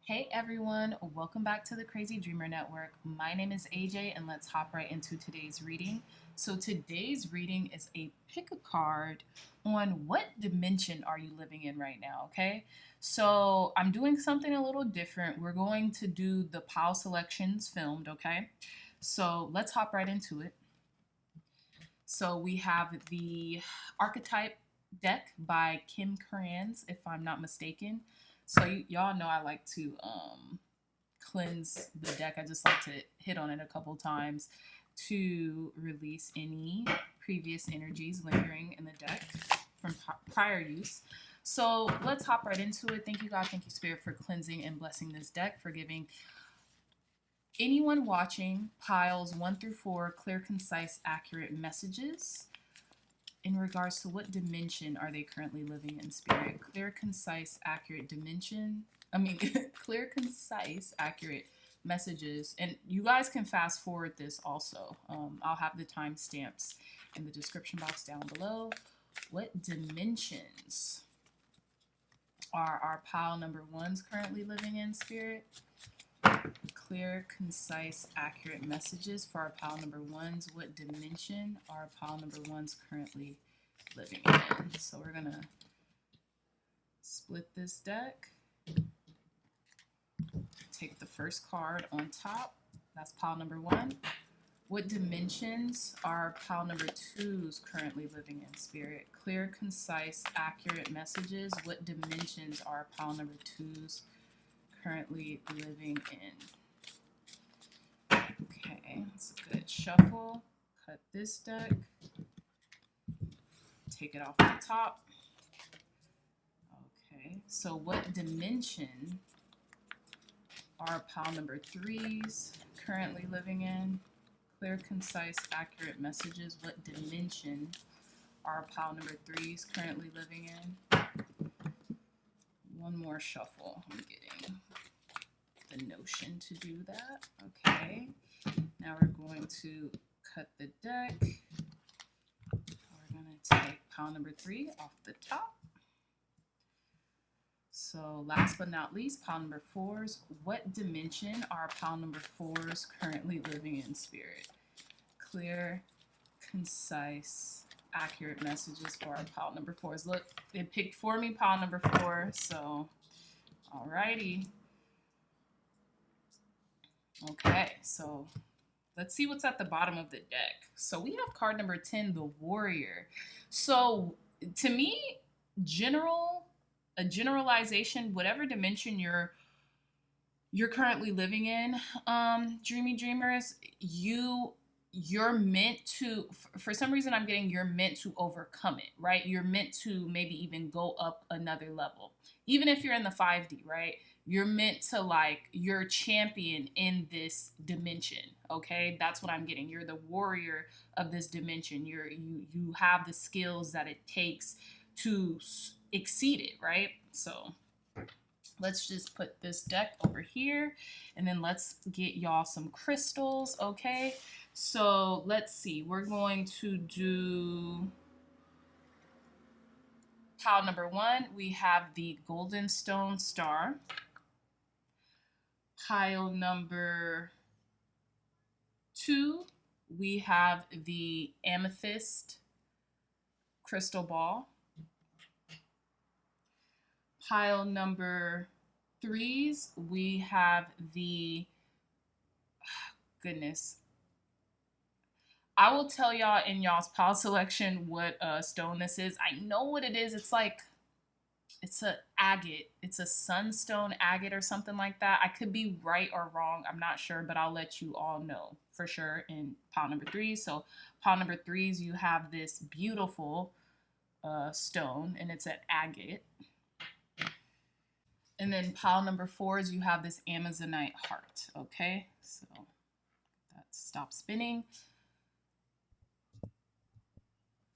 Hey everyone, welcome back to the Crazy Dreamer Network. My name is AJ and let's hop right into today's reading. So today's reading is a pick a card on what dimension are you living in right now, okay? So I'm doing something a little different. We're going to do the pile selections filmed, okay? So let's hop right into it. So we have the Archetype Deck by Kim Krans, if I'm not mistaken. So y'all know I like to cleanse the deck. I just like to hit on it a couple times to release any previous energies lingering in the deck from prior use. So let's hop right into it. Thank you, God. Thank you, Spirit, for cleansing and blessing this deck, for giving anyone watching piles 1 through 4 clear, concise, accurate messages in regards to what dimension are they currently living in, Spirit. Clear, concise, accurate dimension. Clear, concise, accurate messages. And you guys can fast forward this also. I'll have the timestamps in the description box down below. What dimensions are our pile number ones currently living in, Spirit? Clear, concise, accurate messages for our pile number ones. What dimension are pile number ones currently living in? So we're gonna split this deck. Take the first card on top. That's pile number 1. What dimensions are pile number 2s currently living in, Spirit? Clear, concise, accurate messages. What dimensions are pile number 2s currently living in? Okay, that's a good shuffle. Cut this deck. Take it off the top. Okay, so what dimension are pile number 3s currently living in? Clear, concise, accurate messages. What dimension are pile number 3s currently living in? One more shuffle. I'm getting the notion to do that. Okay, now we're going to cut the deck. We're going to take pile number 3 off the top. So last but not least, pile number 4s. What dimension are pile number 4s currently living in, Spirit? Clear, concise, accurate messages for our pile number 4s. Look, it picked for me pile number 4, so alrighty. Okay, so let's see what's at the bottom of the deck. So we have card number 10, the Warrior. So to me, a generalization, whatever dimension you're currently living in, dreamy dreamers, you're meant to, for some reason I'm getting, you're meant to overcome it, right? You're meant to maybe even go up another level. Even if you're in the 5D, right? You're meant to, like, you're champion in this dimension, okay? That's what I'm getting. You're the warrior of this dimension. You have the skills that it takes to exceed it, right? So let's just put this deck over here and then let's get y'all some crystals, okay? So let's see, we're going to do pile number 1. We have the Goldstone star. Pile number 2, we have the Amethyst crystal ball. Pile number 3s, we have the, goodness, I will tell y'all in y'all's pile selection what stone this is. I know what it is. It's like, it's a agate. It's a sunstone agate or something like that. I could be right or wrong. I'm not sure, but I'll let you all know for sure in pile number 3. So pile number 3s, you have this beautiful stone, and it's an agate. And then pile number 4s, you have this Amazonite heart. Okay, so that stop spinning.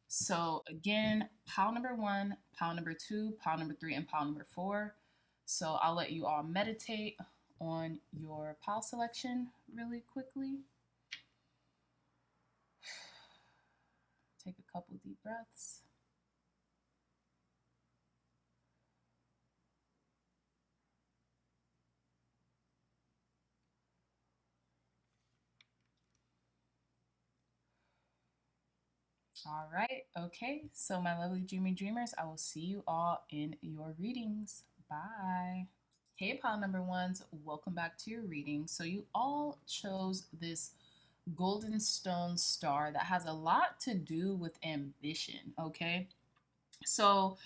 So again, pile number 1, pile number 2, pile number 3, and pile number 4. So I'll let you all meditate on your pile selection really quickly. Take a couple deep breaths. All right. Okay. So, my lovely dreamers, I will see you all in your readings. Bye. Hey, pile number ones. Welcome back to your reading. So, you all chose this golden stone star that has a lot to do with ambition. Okay. So,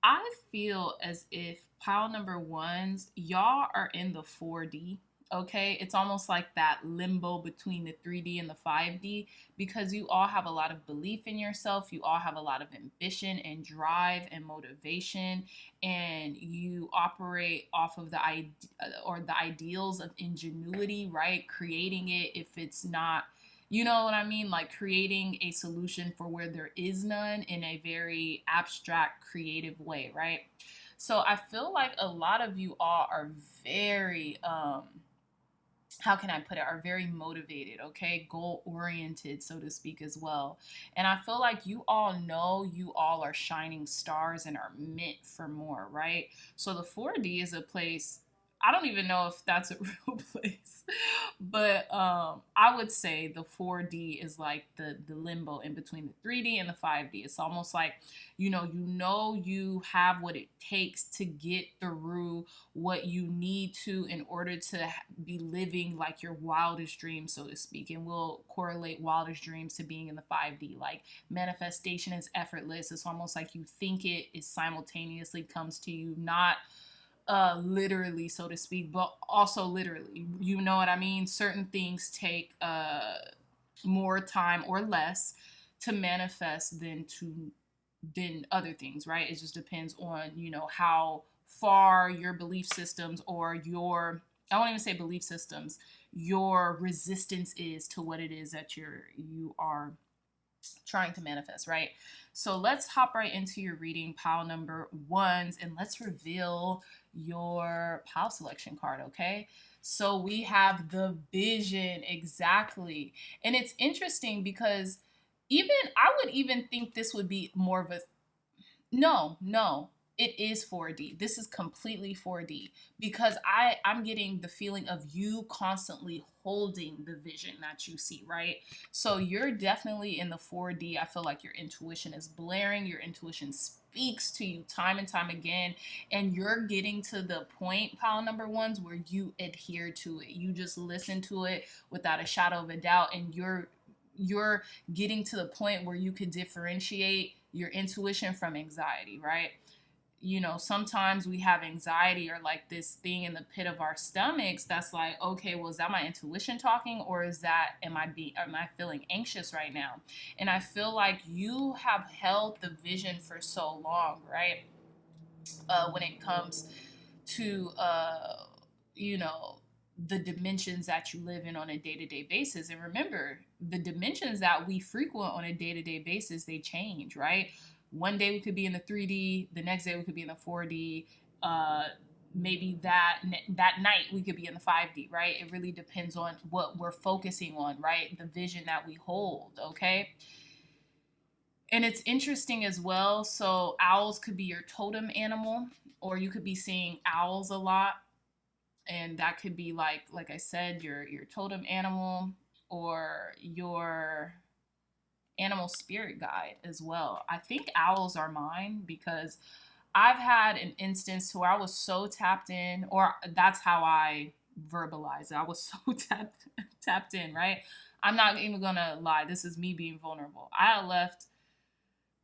I feel as if pile number ones, y'all are in the 4D. Okay, it's almost like that limbo between the 3D and the 5D because you all have a lot of belief in yourself. You all have a lot of ambition and drive and motivation, and you operate off of the ideals of ingenuity, right? Creating it if it's not, you know what I mean? Like creating a solution for where there is none in a very abstract, creative way, right? So I feel like a lot of you all are very, how can I put it, are very motivated, okay? Goal oriented, so to speak, as well. And I feel like you all know you all are shining stars and are meant for more, right? So the 4D is a place, I don't even know if that's a real place, but I would say the 4D is like the limbo in between the 3D and the 5D. It's almost like you have what it takes to get through what you need to in order to be living like your wildest dreams, so to speak. And we'll correlate wildest dreams to being in the 5D. Like manifestation is effortless. It's almost like you think it simultaneously comes to you, not literally, so to speak, but also literally. You know what I mean? Certain things take more time or less to manifest than other things, right? It just depends on, how far your belief systems or your, I won't even say belief systems, your resistance is to what it is that you are trying to manifest, right? So let's hop right into your reading, pile number ones, and let's reveal your pile selection card, okay? So we have the vision, exactly. And it's interesting because I would even think this would be more of a, no, no, it is 4D. This is completely 4D because I'm getting the feeling of you constantly holding the vision that you see, right? So you're definitely in the 4D. I feel like your intuition is blaring, your intuition speaks to you time and time again, and you're getting to the point, pile number ones, where you adhere to it. You just listen to it without a shadow of a doubt, and you're getting to the point where you could differentiate your intuition from anxiety, right? Sometimes we have anxiety or like this thing in the pit of our stomachs that's like, okay, well, is that my intuition talking, or am I feeling anxious right now? And I feel like you have held the vision for so long, right? When it comes to you know the dimensions that you live in on a day-to-day basis. And remember, the dimensions that we frequent on a day-to-day basis, they change, right? One day we could be in the 3D, the next day we could be in the 4D, maybe that night we could be in the 5D, right? It really depends on what we're focusing on, right? The vision that we hold, okay? And it's interesting as well. So owls could be your totem animal, or you could be seeing owls a lot, and that could be like I said, your totem animal or your animal spirit guide as well. I think owls are mine because I've had an instance where I was so tapped in, or that's how I verbalize it. I was so tapped in, right? I'm not even gonna lie. This is me being vulnerable. I left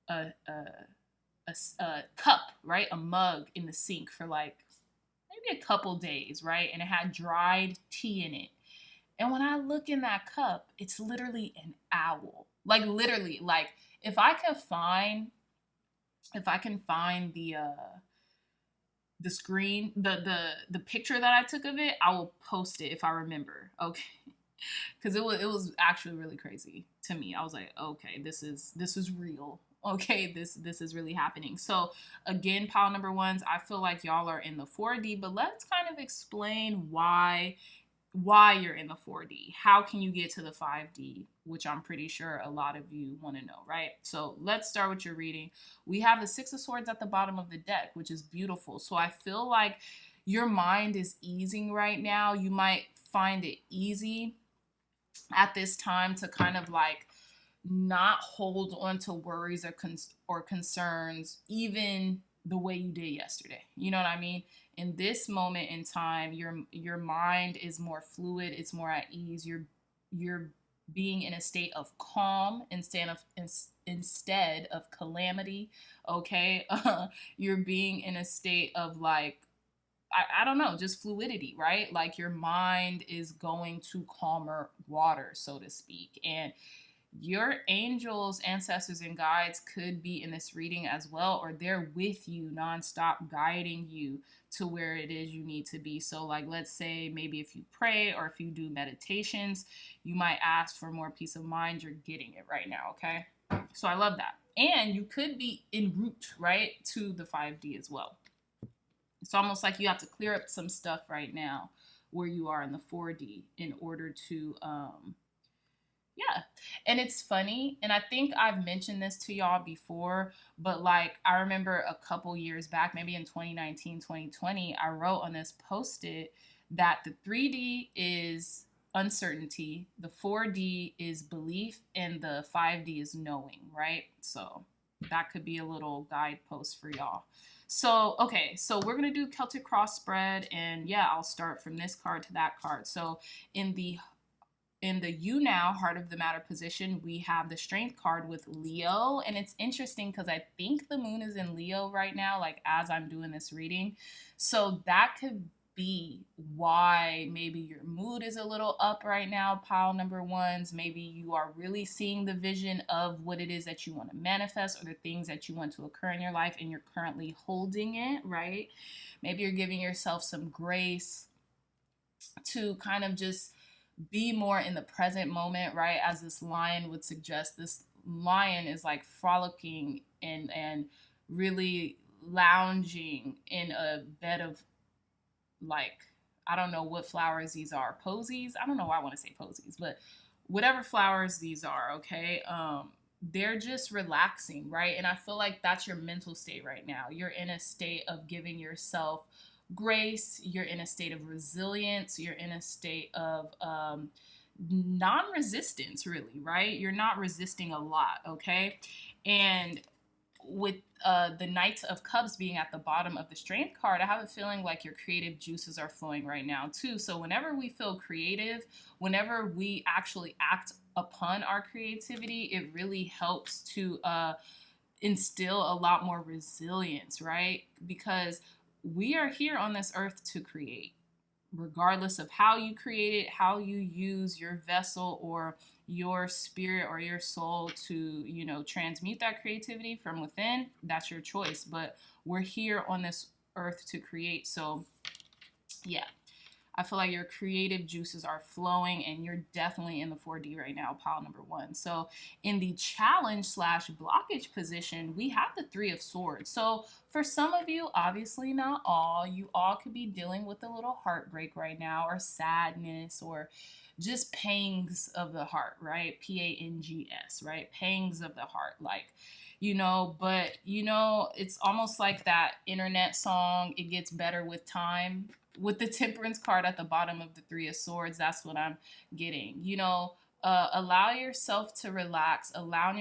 a, a a cup, right? A mug in the sink for like maybe a couple days, right? And it had dried tea in it. And when I look in that cup, it's literally an owl. Like literally, like if I can find the screen, the picture that I took of it, I will post it if I remember. Okay. Because it was actually really crazy to me. I was like, okay, this is real. Okay, this is really happening. So again, pile number ones, I feel like y'all are in the 4D, but let's kind of explain why you're in the 4D. How can you get to the 5D, which I'm pretty sure a lot of you want to know, right? So let's start with your reading. We have the Six of Swords at the bottom of the deck, which is beautiful. So I feel like your mind is easing right now. You might find it easy at this time to kind of like not hold on to worries or concerns even the way you did yesterday. You know what I mean? In this moment in time, your mind is more fluid, it's more at ease. You're being in a state of calm instead of calamity, okay? You're being in a state of like I don't know, just fluidity, right? Like your mind is going to calmer water, so to speak. And your angels, ancestors, and guides could be in this reading as well, or they're with you nonstop, guiding you to where it is you need to be. So, like, let's say maybe if you pray or if you do meditations, you might ask for more peace of mind. You're getting it right now, okay? So, I love that. And you could be en route, right, to the 5D as well. It's almost like you have to clear up some stuff right now where you are in the 4D in order to yeah. And it's funny, and I think I've mentioned this to y'all before, but like I remember a couple years back, maybe in 2019, 2020, I wrote on this post-it that the 3D is uncertainty, the 4D is belief, and the 5D is knowing, right? So that could be a little guidepost for y'all. So, okay, so we're going to do Celtic Cross Spread, and yeah, I'll start from this card to that card. So in the you now heart of the matter position, we have the strength card with Leo. And it's interesting because I think the moon is in Leo right now, like as I'm doing this reading. So that could be why maybe your mood is a little up right now, pile number ones. Maybe you are really seeing the vision of what it is that you want to manifest or the things that you want to occur in your life, and you're currently holding it, right? Maybe you're giving yourself some grace to kind of just be more in the present moment, right? As this lion would suggest, this lion is like frolicking and really lounging in a bed of like, I don't know what flowers these are, posies. I don't know why I want to say posies, but whatever flowers these are, okay? They're just relaxing, right? And I feel like that's your mental state right now. You're in a state of giving yourself grace, you're in a state of resilience, you're in a state of non-resistance, really, right? You're not resisting a lot, okay? And with the Knight of Cups being at the bottom of the Strength card, I have a feeling like your creative juices are flowing right now too. So whenever we feel creative, whenever we actually act upon our creativity, it really helps to instill a lot more resilience, right? Because we are here on this earth to create, regardless of how you create it, how you use your vessel or your spirit or your soul to, you know, transmute that creativity from within. That's your choice. But we're here on this earth to create. So, yeah. I feel like your creative juices are flowing and you're definitely in the 4D right now, pile number one. So in the challenge slash blockage position, we have the 3 of Swords. So for some of you, obviously not all, you all could be dealing with a little heartbreak right now or sadness or just pangs of the heart, right? Pangs, right? Pangs of the heart. Like, you know, but you know, it's almost like that internet song, It Gets Better with Time. With the Temperance card at the bottom of the 3 of Swords, that's what I'm getting. You know, allow yourself to relax, allow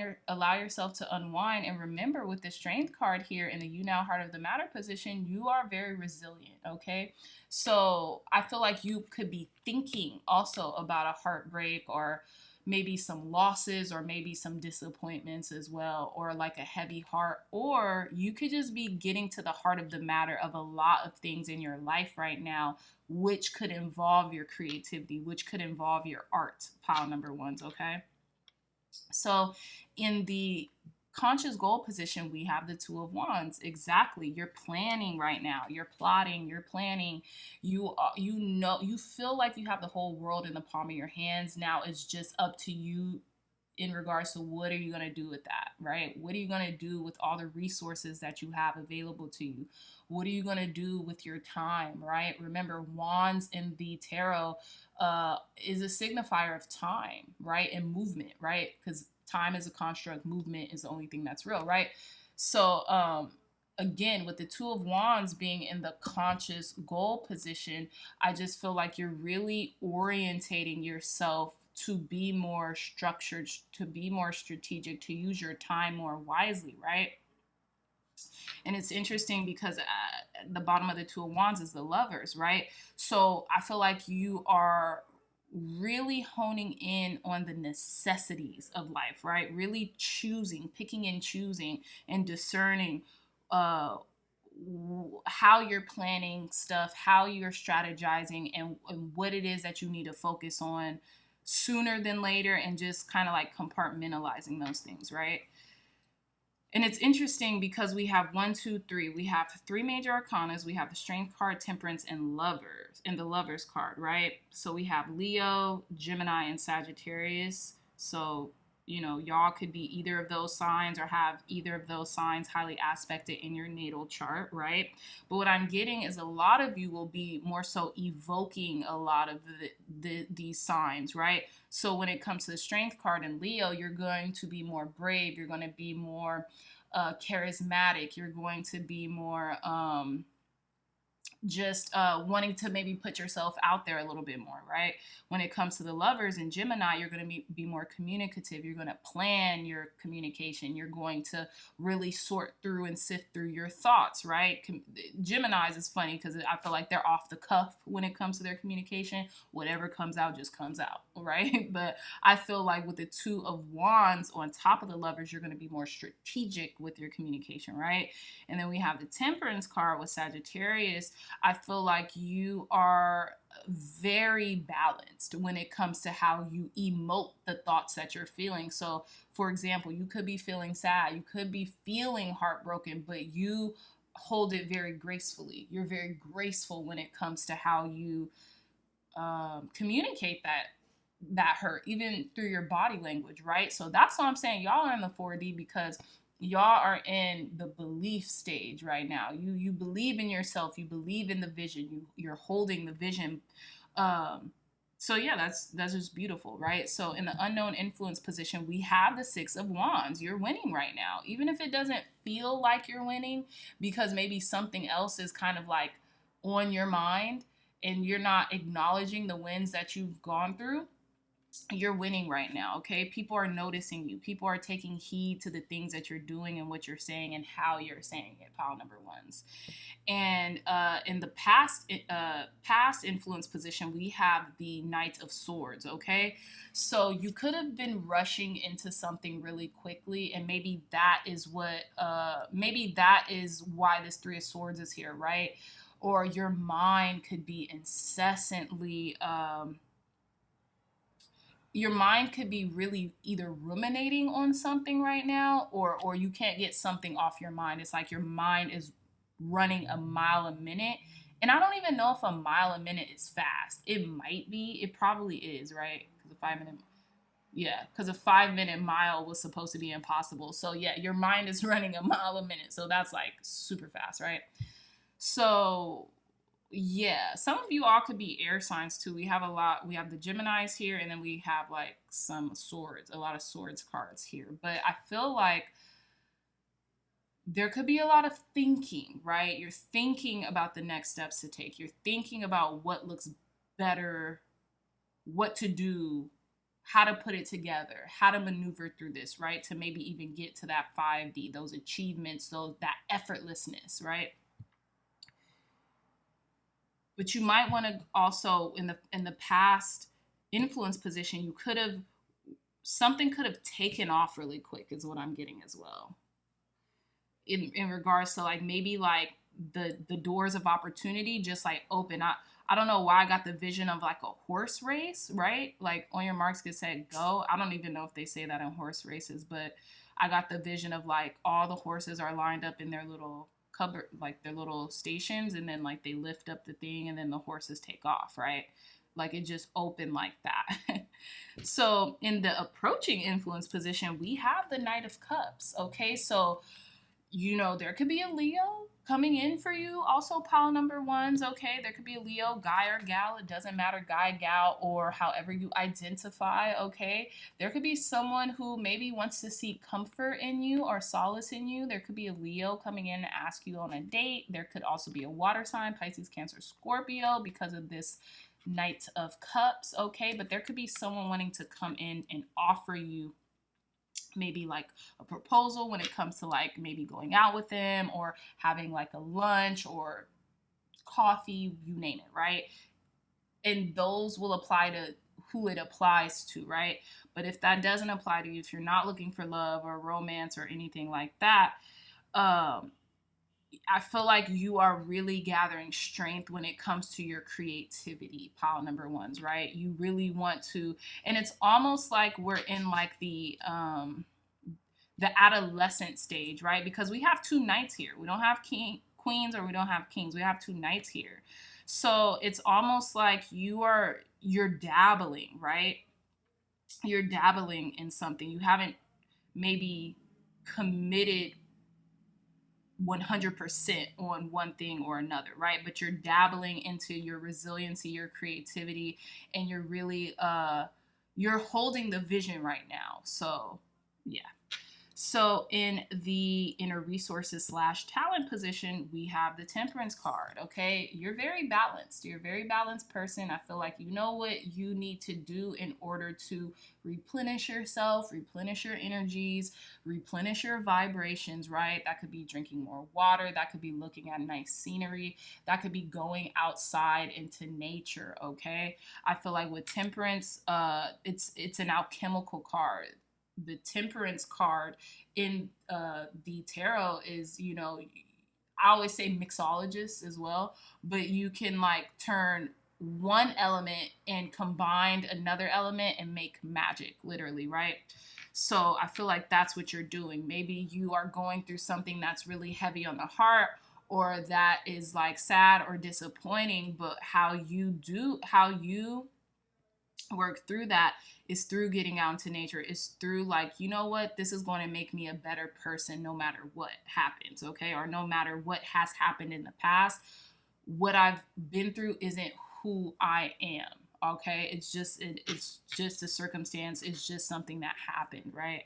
yourself to unwind, and remember with the Strength card here in the You Now Heart of the Matter position, you are very resilient, okay? So I feel like you could be thinking also about a heartbreak or maybe some losses or maybe some disappointments as well, or like a heavy heart, or you could just be getting to the heart of the matter of a lot of things in your life right now, which could involve your creativity, which could involve your art, pile number ones, okay? So in the conscious goal position, we have the 2 of Wands. Exactly. You're planning right now. You're plotting, you're planning. You know, you feel like you have the whole world in the palm of your hands. Now it's just up to you in regards to what are you going to do with that, right? What are you going to do with all the resources that you have available to you? What are you going to do with your time, right? Remember, wands in the tarot is a signifier of time, right? And movement, right? Because time is a construct, movement is the only thing that's real, right? So, again, with the 2 of Wands being in the conscious goal position, I just feel like you're really orientating yourself to be more structured, to be more strategic, to use your time more wisely, right? And it's interesting because at the bottom of the Two of Wands is the Lovers, right? So I feel like you are really honing in on the necessities of life, right? Really choosing, picking and choosing and discerning uh, how you're planning stuff, how you're strategizing, and what it is that you need to focus on sooner than later, and just kind of like compartmentalizing those things, right? And it's interesting because we have one, two, three. We have three major arcanas. We have the Strength card, Temperance, and Lovers, and the Lovers card, right? So we have Leo, Gemini, and Sagittarius. So, you know, y'all could be either of those signs or have either of those signs highly aspected in your natal chart, right? But what I'm getting is a lot of you will be more so evoking a lot of these signs, right? So when it comes to the Strength card in Leo, you're going to be more brave. You're going to be more charismatic. You're going to be more just wanting to maybe put yourself out there a little bit more, right? When it comes to the Lovers in Gemini, you're going to be more communicative. You're going to plan your communication. You're going to really sort through and sift through your thoughts, right? Geminis is funny because I feel like they're off the cuff when it comes to their communication. Whatever comes out just comes out, right? But I feel like with the Two of Wands on top of the Lovers, you're going to be more strategic with your communication, right? And then we have the Temperance card with Sagittarius. I feel like you are very balanced when it comes to how you emote the thoughts that you're feeling. So, for example, you could be feeling sad, you could be feeling heartbroken, but you hold it very gracefully. You're very graceful when it comes to how you communicate that hurt, even through your body language, right? So that's what I'm saying. Y'all are in the 4D because y'all are in the belief stage right now. You believe in yourself. You believe in the vision. You're holding the vision. So yeah, that's just beautiful, right? So in the unknown influence position, we have the Six of Wands. You're winning right now, even if it doesn't feel like you're winning, because maybe something else is kind of like on your mind, and you're not acknowledging the wins that you've gone through. You're winning right now, okay? People are noticing you. People are taking heed to the things that you're doing and what you're saying and how you're saying it, pile number ones. And in the past influence position, we have the Knight of Swords, okay? So you could have been rushing into something really quickly, and maybe that is why this Three of Swords is here, right? Or your mind could be incessantly your mind could be really either ruminating on something right now, or you can't get something off your mind. It's like your mind is running a mile a minute. And I don't even know if a mile a minute is fast. It might be. It probably is, right? Because a 5 minute mile was supposed to be impossible. So yeah, your mind is running a mile a minute. So that's like super fast, right? So yeah, some of you all could be air signs too. We have the Geminis here, and then we have like a lot of swords cards here. But I feel like there could be a lot of thinking, right? You're thinking about the next steps to take. You're thinking about what looks better, what to do, how to put it together, how to maneuver through this, right? To maybe even get to that 5D, those achievements, that effortlessness, right? But you might want to also, in the past influence position, something could have taken off really quick, is what I'm getting as well. In regards to like maybe like the doors of opportunity just like open. I don't know why I got the vision of like a horse race, right? Like on your marks, get set, go. I don't even know if they say that in horse races, but I got the vision of like all the horses are lined up in their little cupboard, like their little stations, and then like they lift up the thing and then the horses take off, right? Like it just opened like that. So in the approaching influence position, we have the Knight of Cups, okay? So, you know, there could be a Leo, Coming in for you, also pile number ones, okay? There could be a Leo, guy or gal, it doesn't matter, guy, gal, or however you identify, okay? There could be someone who maybe wants to seek comfort in you or solace in you. There could be a Leo coming in to ask you on a date. There could also be a water sign, Pisces, Cancer, Scorpio, because of this Knight of Cups, okay? But there could be someone wanting to come in and offer you maybe like a proposal when it comes to like maybe going out with them or having like a lunch or coffee, you name it, right? And those will apply to who it applies to, right? But if that doesn't apply to you, if you're not looking for love or romance or anything like that, I feel like you are really gathering strength when it comes to your creativity, pile number ones, right? You really want to, and it's almost like we're in like the adolescent stage, right? Because we have two knights here. We don't have queens or we don't have kings. We have two knights here. So it's almost like you're dabbling, right? You're dabbling in something. You haven't maybe committed 100% on one thing or another, right? But you're dabbling into your resiliency, your creativity, and you're really you're holding the vision right now. So yeah. So in the inner resources / talent position, we have the Temperance card, okay? You're very balanced. You're a very balanced person. I feel like you know what you need to do in order to replenish yourself, replenish your energies, replenish your vibrations, right? That could be drinking more water. That could be looking at nice scenery. That could be going outside into nature, okay? I feel like with Temperance, it's an alchemical card. The Temperance card in the tarot is, you know, I always say mixologist as well, but you can like turn one element and combine another element and make magic, literally, right? So I feel like that's what you're doing. Maybe you are going through something that's really heavy on the heart or that is like sad or disappointing, but how you work through that is through getting out into nature. It's through like, you know what, this is going to make me a better person no matter what happens, okay? Or no matter what has happened in the past. What I've been through isn't who I am, okay? It's just a circumstance. It's just something that happened, right?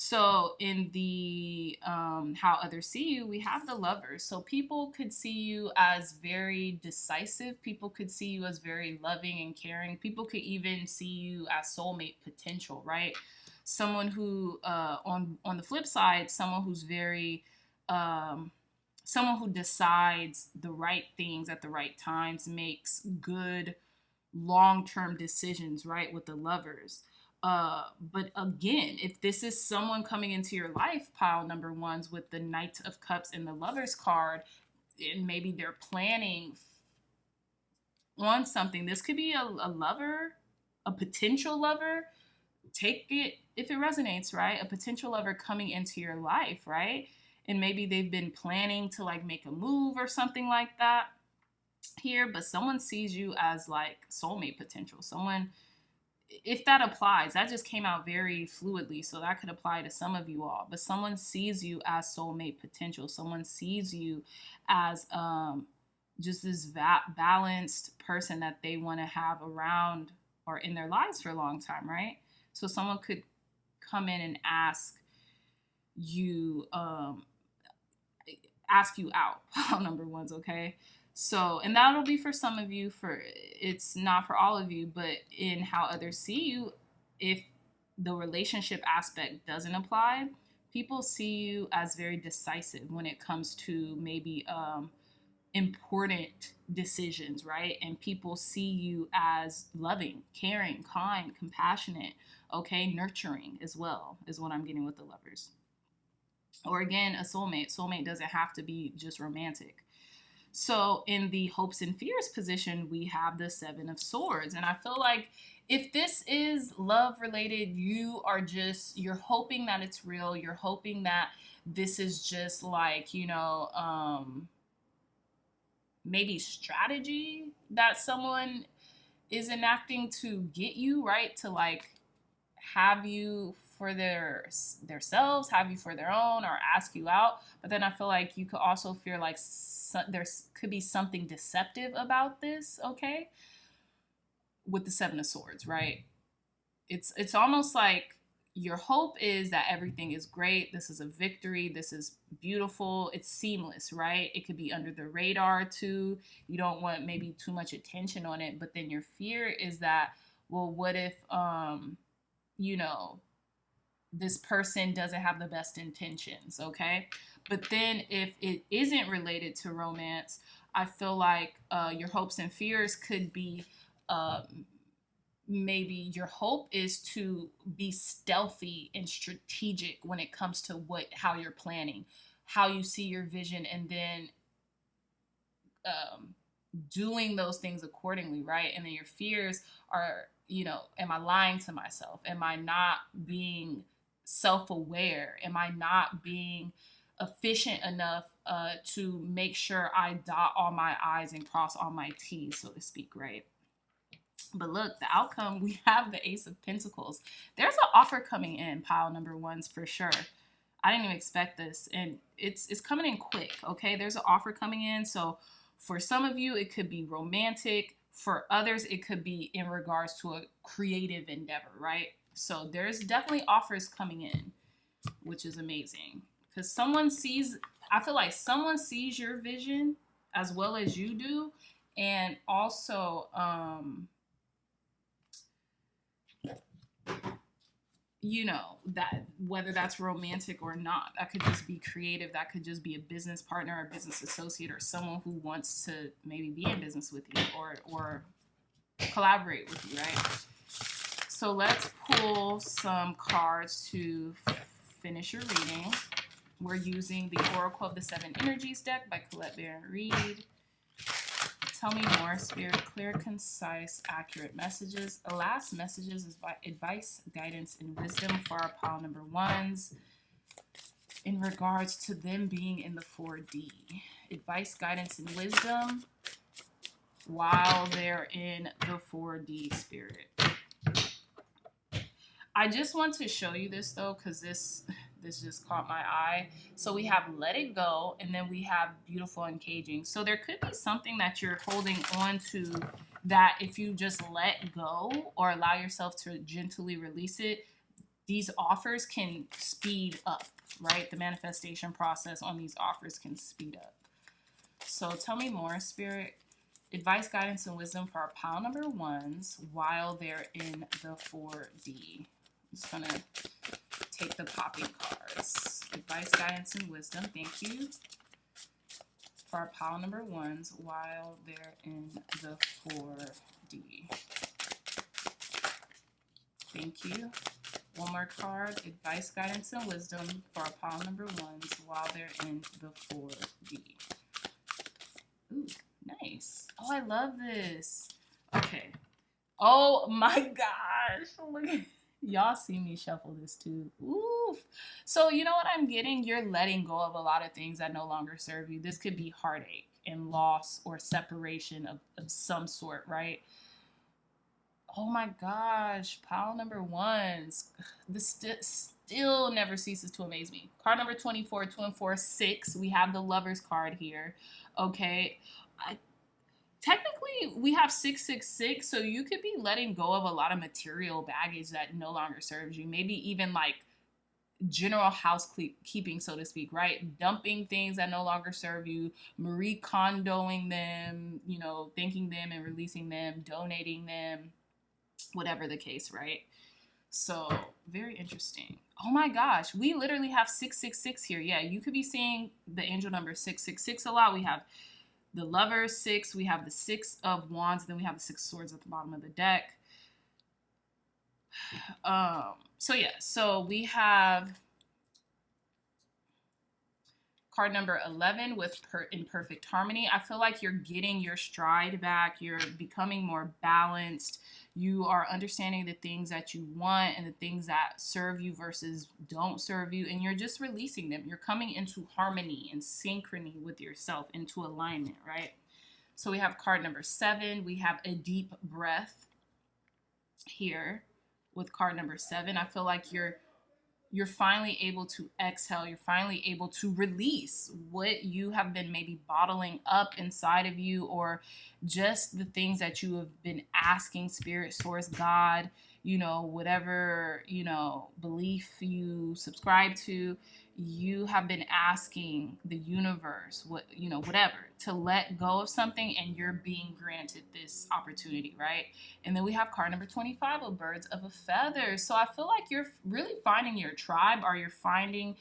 So in the how others see you, we have the Lovers. So people could see you as very decisive. People could see you as very loving and caring. People could even see you as soulmate potential, right? Someone who, on the flip side, someone who's very, someone who decides the right things at the right times, makes good long-term decisions, right, with the Lovers. But again, if this is someone coming into your life, pile number ones, with the Knight of Cups and the Lovers card, and maybe they're planning on something. This could be a lover, a potential lover. Take it if it resonates, right? A potential lover coming into your life, right? And maybe they've been planning to like make a move or something like that here, but someone sees you as like soulmate potential. Someone, if that applies, that just came out very fluidly, so that could apply to some of you all, but someone sees you as soulmate potential. Someone sees you as just this balanced person that they want to have around or in their lives for a long time, right? So someone could come in and ask you out. Number one's okay. So, and that'll be for some of you, for it's not for all of you, but in how others see you, if the relationship aspect doesn't apply, people see you as very decisive when it comes to maybe important decisions, right? And people see you as loving, caring, kind, compassionate, okay, nurturing as well, is what I'm getting with the Lovers. Or again, a soulmate. Soulmate doesn't have to be just romantic. So in the hopes and fears position, we have the Seven of Swords. And I feel like if this is love related, you're hoping that it's real. You're hoping that this is just like, maybe strategy that someone is enacting to get you, right? To like have you for selves, have you for their own, or ask you out. But then I feel like you could also fear like there could be something deceptive about this, okay? With the Seven of Swords, right? It's almost like your hope is that everything is great. This is a victory. This is beautiful. It's seamless, right? It could be under the radar too. You don't want maybe too much attention on it. But then your fear is that, well, what if, you know, this person doesn't have the best intentions, okay? But then if it isn't related to romance, I feel like your hopes and fears could be maybe your hope is to be stealthy and strategic when it comes to how you're planning, how you see your vision, and then doing those things accordingly, right? And then your fears are, am I lying to myself? Am I not being self-aware? Am I not being efficient enough to make sure I dot all my I's and cross all my T's, so to speak, right? But look, the outcome, we have the Ace of Pentacles. There's an offer coming in, pile number ones, for sure. I didn't even expect this, and it's coming in quick, okay? There's an offer coming in, so for some of you, it could be romantic. For others, it could be in regards to a creative endeavor, right? So there's definitely offers coming in, which is amazing. Because I feel like someone sees your vision as well as you do, and also, that whether that's romantic or not, that could just be creative, that could just be a business partner or business associate or someone who wants to maybe be in business with you or collaborate with you, right? So let's pull some cards to finish your reading. We're using the Oracle of the Seven Energies deck by Colette Baron Reed. Tell me more, Spirit. Clear, concise, accurate messages. The last messages is by advice, guidance, and wisdom for our pile number ones in regards to them being in the 4D. Advice, guidance, and wisdom while they're in the 4D, Spirit. I just want to show you this, though, because this just caught my eye. So we have let it go, and then we have beautiful and caging. So there could be something that you're holding on to that if you just let go or allow yourself to gently release it, these offers can speed up, right? The manifestation process on these offers can speed up. So tell me more, Spirit. Advice, guidance, and wisdom for our pile number ones while they're in the 4D. I'm just going to take the popping cards. Advice, guidance, and wisdom. Thank you. For our pile number ones while they're in the 4D. Thank you. One more card. Advice, guidance, and wisdom for our pile number ones while they're in the 4D. Ooh, nice. Oh, I love this. Okay. Oh my gosh. Look at y'all see me shuffle this too. Oof. So you know what I'm getting? You're letting go of a lot of things that no longer serve you. This could be heartache and loss or separation of some sort, right? Oh my gosh. Pile number ones. This still never ceases to amaze me. Card number 24, 2 and 4, 6. We have the Lover's card here. Okay. Technically, we have 666, so you could be letting go of a lot of material baggage that no longer serves you. Maybe even like general housekeeping, so to speak, right? Dumping things that no longer serve you, Marie Kondoing them, thanking them and releasing them, donating them, whatever the case, right? So, very interesting. Oh my gosh, we literally have 666 here. Yeah, you could be seeing the angel number 666 a lot. We have the Lover 6, we have the 6 of Wands, and then we have the 6 of Swords at the bottom of the deck. So we have card number 11 with in perfect harmony. I feel like you're getting your stride back. You're becoming more balanced. You are understanding the things that you want and the things that serve you versus don't serve you. And you're just releasing them. You're coming into harmony and synchrony with yourself, into alignment, right? So we have card number 7. We have a deep breath here with card number 7. I feel like you're you're finally able to exhale. You're finally able to release what you have been maybe bottling up inside of you, or just the things that you have been asking spirit, source, God, whatever, belief you subscribe to. You have been asking the universe, whatever, to let go of something, and you're being granted this opportunity, right? And then we have card number 25 of birds of a feather. So I feel like you're really finding your tribe, or you're finding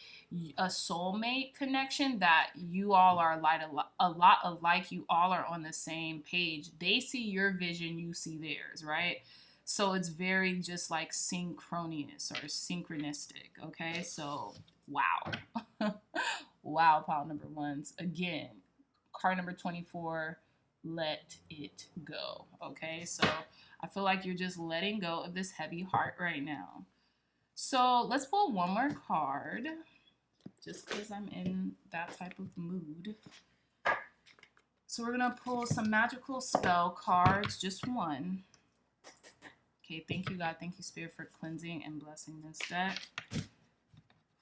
a soulmate connection that you all are a lot alike. You all are on the same page. They see your vision, you see theirs, right? So it's very just like synchronous or synchronistic, okay? So, wow. Wow, pile number ones. Again, card number 24, let it go, okay? So I feel like you're just letting go of this heavy heart right now. So let's pull one more card, just because I'm in that type of mood. So we're going to pull some magical spell cards, just one. Okay, thank you, God. Thank you, Spirit, for cleansing and blessing this deck,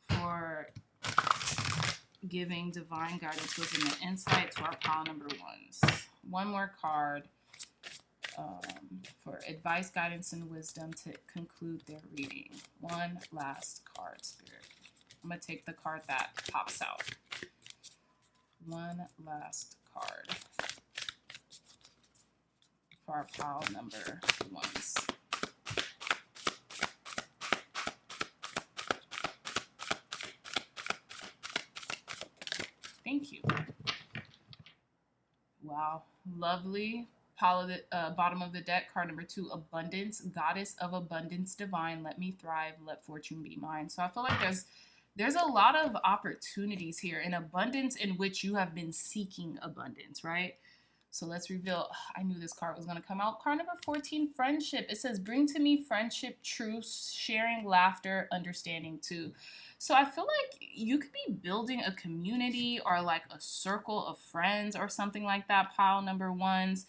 for giving divine guidance, wisdom, and insight to our pile number ones. One more card for advice, guidance, and wisdom to conclude their reading. One last card, Spirit. I'm going to take the card that pops out. One last card for our pile number ones. Thank you. Wow. Lovely. Bottom of the deck, card number 2, abundance, goddess of abundance divine, let me thrive, let fortune be mine. So I feel like there's a lot of opportunities here, in abundance in which you have been seeking abundance, right? So let's reveal. I knew this card was going to come out. Card number 14, friendship. It says, bring to me friendship, truth, sharing, laughter, understanding too. So I feel like you could be building a community, or like a circle of friends or something like that, pile number ones.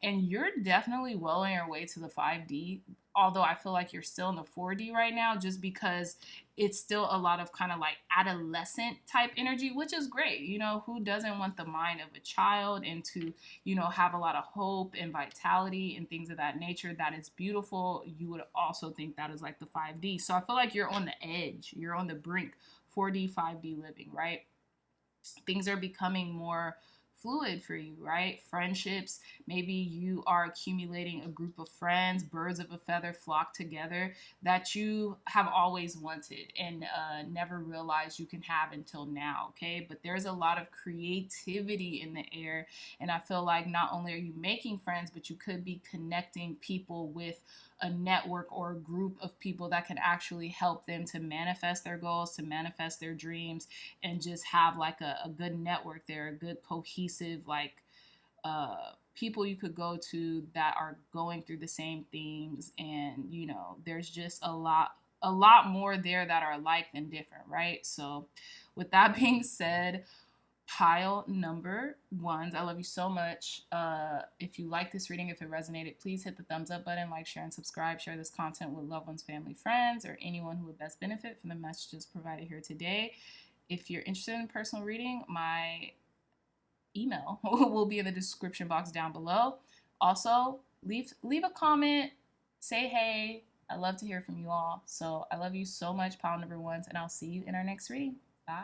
And you're definitely well on your way to the 5D, although I feel like you're still in the 4D right now, just because it's still a lot of kind of like adolescent type energy, which is great. Who doesn't want the mind of a child, and to, have a lot of hope and vitality and things of that nature? That is beautiful. You would also think that is like the 5D. So I feel like you're on the edge. You're on the brink, 4D, 5D living, right? Things are becoming more fluid for you, right? Friendships, maybe you are accumulating a group of friends, birds of a feather flock together, that you have always wanted and never realized you can have until now, okay? But there's a lot of creativity in the air, and I feel like not only are you making friends, but you could be connecting people with a network or a group of people that can actually help them to manifest their goals, to manifest their dreams, and just have like a good network there, a good cohesive like people you could go to that are going through the same things. And there's just a lot more there that are alike than different, right? So with that being said, pile number ones, I love you so much. If you like this reading, if it resonated, please hit the thumbs up button, like, share, and subscribe. Share this content with loved ones, family, friends, or anyone who would best benefit from the messages provided here today. If you're interested in personal reading, my email will be in the description box down below. Also, leave a comment, say hey. I love to hear from you all. So I love you so much, pile number ones, and I'll see you in our next reading. Bye.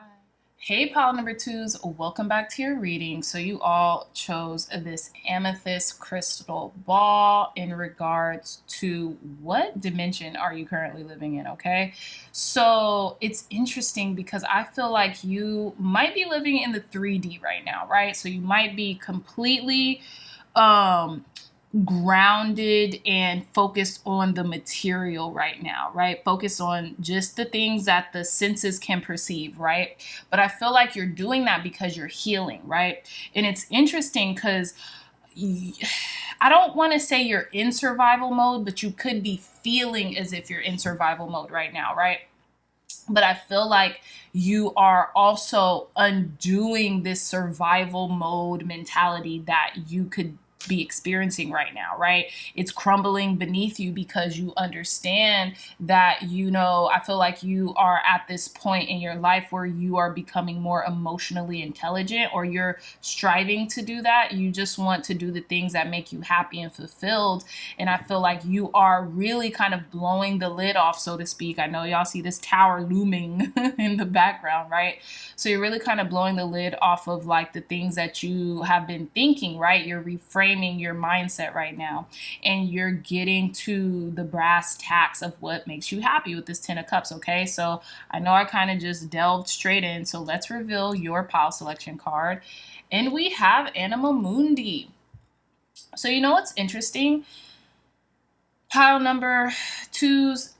Hey, pile number twos, welcome back to your reading. So you all chose this amethyst crystal ball in regards to what dimension are you currently living in, okay? So it's interesting because I feel like you might be living in the 3D right now, right? So you might be completely grounded and focused on the material right now, right? Focused on just the things that the senses can perceive, right? But I feel like you're doing that because you're healing, right? And it's interesting because I don't want to say you're in survival mode, but you could be feeling as if you're in survival mode right now, right? But I feel like you are also undoing this survival mode mentality that you could be experiencing right now, right? It's crumbling beneath you because you understand that, you know, I feel like you are at this point in your life where you are becoming more emotionally intelligent, or you're striving to do that. You just want to do the things that make you happy and fulfilled. And I feel like you are really kind of blowing the lid off, so to speak. I know y'all see this tower looming in the background, right? So you're really kind of blowing the lid off of like the things that you have been thinking, right? You're reframing your mindset right now, and you're getting to the brass tacks of what makes you happy with this 10 of Cups, okay? So I know I kind of just delved straight in, so let's reveal your pile selection card. And we have Anima Mundi. So you know what's interesting? Pile number 2's,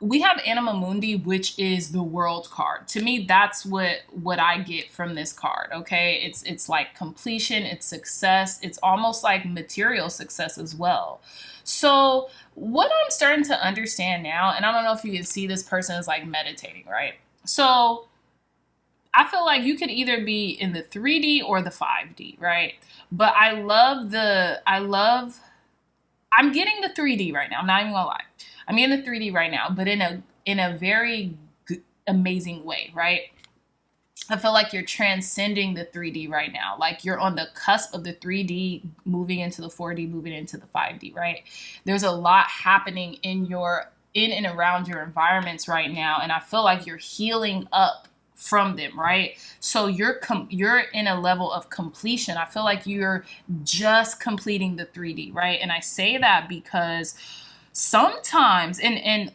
we have Anima Mundi, which is the world card. To me, that's what I get from this card, okay? It's like completion, it's success, it's almost like material success as well. So what I'm starting to understand now, and I don't know if you can see this person is like meditating, right? So I feel like you could either be in the 3D or the 5D, right? But I'm getting the 3D right now. I'm not even gonna lie. I'm in the 3D right now, but in a very amazing way, right? I feel like you're transcending the 3D right now. Like you're on the cusp of the 3D moving into the 4D, moving into the 5D, right? There's a lot happening in and around your environments right now, and I feel like you're healing up from them, right? So you're in a level of completion. I feel like you're just completing the 3D, right? And I say that because sometimes, and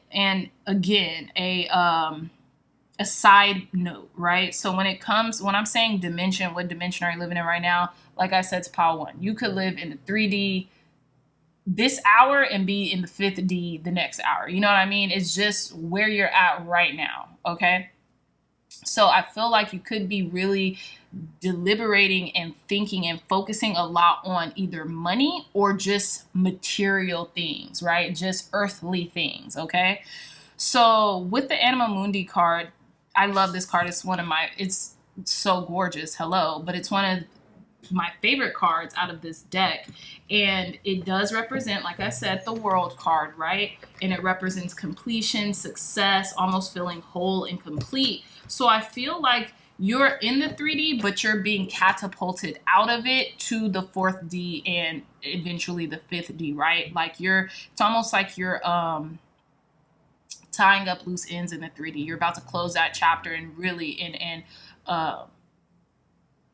again, a side note, right? So when I'm saying dimension, what dimension are you living in right now? Like I said, it's pile 1. You could live in the 3D this hour and be in the 5th D the next hour. You know what I mean? It's just where you're at right now, okay? So I feel like you could be really deliberating and thinking and focusing a lot on either money or just material things, right? Just earthly things, okay? So with the Anima Mundi card, I love this card. It's so gorgeous, hello, but it's one of my favorite cards out of this deck. And it does represent, like I said, the world card, right? And it represents completion, success, almost feeling whole and complete. So I feel like you're in the 3D, but you're being catapulted out of it to the 4th D and eventually the 5th D, right? Like it's almost like you're tying up loose ends in the 3D. You're about to close that chapter and really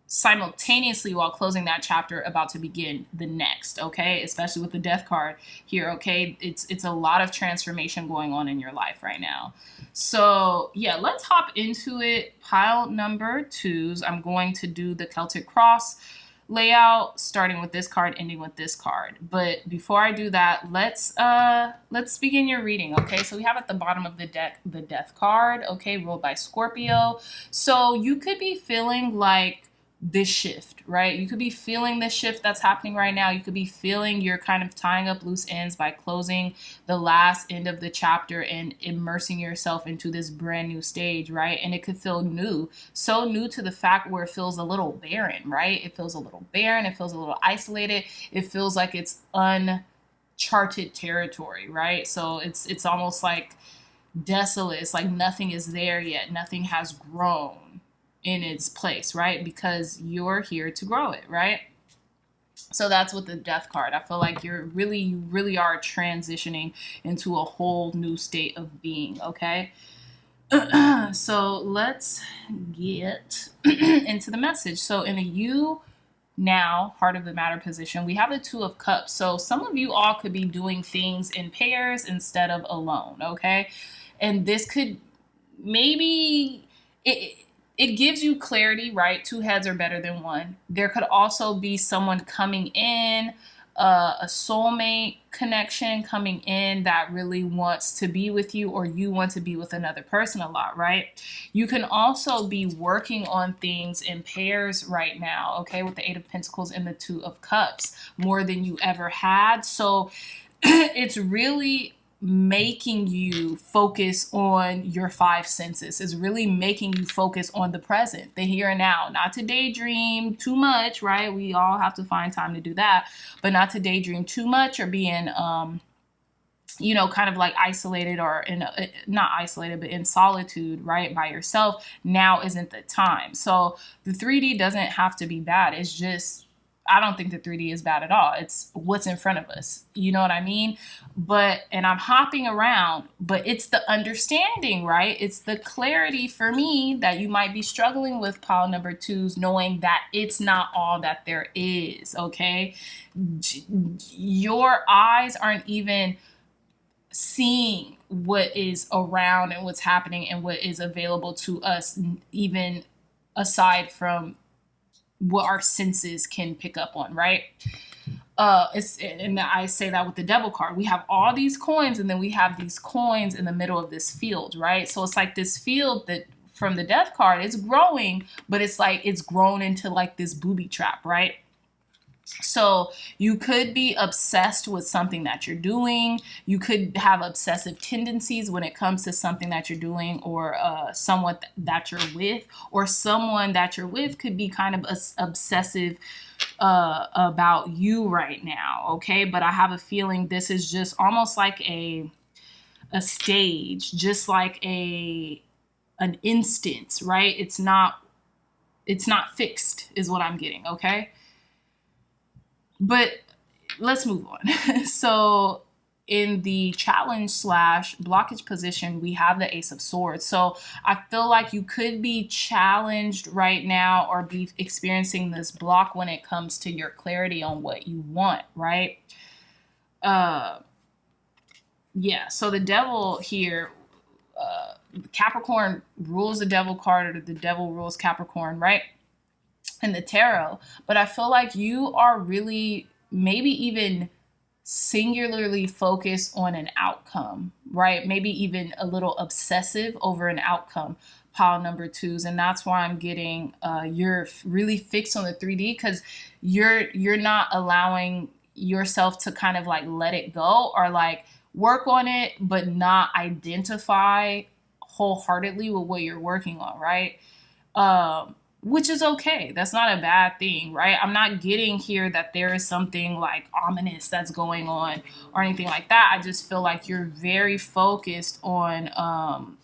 simultaneously, while closing that chapter, about to begin the next, okay? Especially with the Death card here, okay? It's a lot of transformation going on in your life right now. So yeah, let's hop into it. Pile number 2's, I'm going to do the Celtic Cross layout, starting with this card, ending with this card. But before I do that, let's begin your reading, okay? So we have at the bottom of the deck the Death card, okay, ruled by Scorpio. So you could be feeling like this shift, right? You could be feeling this shift that's happening right now. You could be feeling you're kind of tying up loose ends by closing the last end of the chapter and immersing yourself into this brand new stage, right? And it could feel new, so new to the fact where it feels a little barren, right? It feels a little barren. It feels a little isolated. It feels like it's uncharted territory, right? So it's almost like desolate. It's like nothing is there yet. Nothing has grown in its place, right? Because you're here to grow it, right? So that's with the Death card. I feel like you really are transitioning into a whole new state of being, okay? So let's get into the message. So in the you now, heart of the matter position, we have the 2 of Cups. So some of you all could be doing things in pairs instead of alone, okay? And this could maybe it gives you clarity, right? 2 heads are better than 1. There could also be someone coming in, a soulmate connection coming in that really wants to be with you, or you want to be with another person a lot, right? You can also be working on things in pairs right now, okay, with the 8 of Pentacles and the 2 of Cups, more than you ever had. So it's really making you focus on your five senses. Is really making you focus on the present, the here and now, not to daydream too much, right? We all have to find time to do that, but not to daydream too much or be in kind of like isolated or not isolated, but in solitude, right, by yourself. Now isn't the time. So the 3D doesn't have to be bad. It's just, I don't think the 3D is bad at all. It's what's in front of us. You know what I mean? And I'm hopping around, but it's the understanding, right? It's the clarity for me that you might be struggling with, pile number 2s, knowing that it's not all that there is, okay? Your eyes aren't even seeing what is around and what's happening and what is available to us, even aside from what our senses can pick up on, right? And I say that with the devil card. We have all these coins, and then we have these coins in the middle of this field, right? So it's like this field that from the death card, it's growing, but it's like it's grown into like this booby trap, right? So you could be obsessed with something that you're doing. You could have obsessive tendencies when it comes to something that you're doing, or someone that you're with, or someone that you're with could be kind of obsessive about you right now, okay? But I have a feeling this is just almost like a stage, just like an instance, right? It's not fixed is what I'm getting, okay? But let's move on. So in the challenge / blockage position, we have the Ace of Swords. So I feel like you could be challenged right now or be experiencing this block when it comes to your clarity on what you want, right? Yeah, so the devil here, Capricorn rules the devil card, or the devil rules Capricorn, right? In the tarot. But I feel like you are really maybe even singularly focused on an outcome, right? Maybe even a little obsessive over an outcome, pile number 2s. And that's why I'm getting you're really fixed on the 3D, because you're not allowing yourself to kind of like let it go, or like work on it but not identify wholeheartedly with what you're working on, right? Which is okay. That's not a bad thing, right? I'm not getting here that there is something like ominous that's going on or anything like that. I just feel like you're very focused on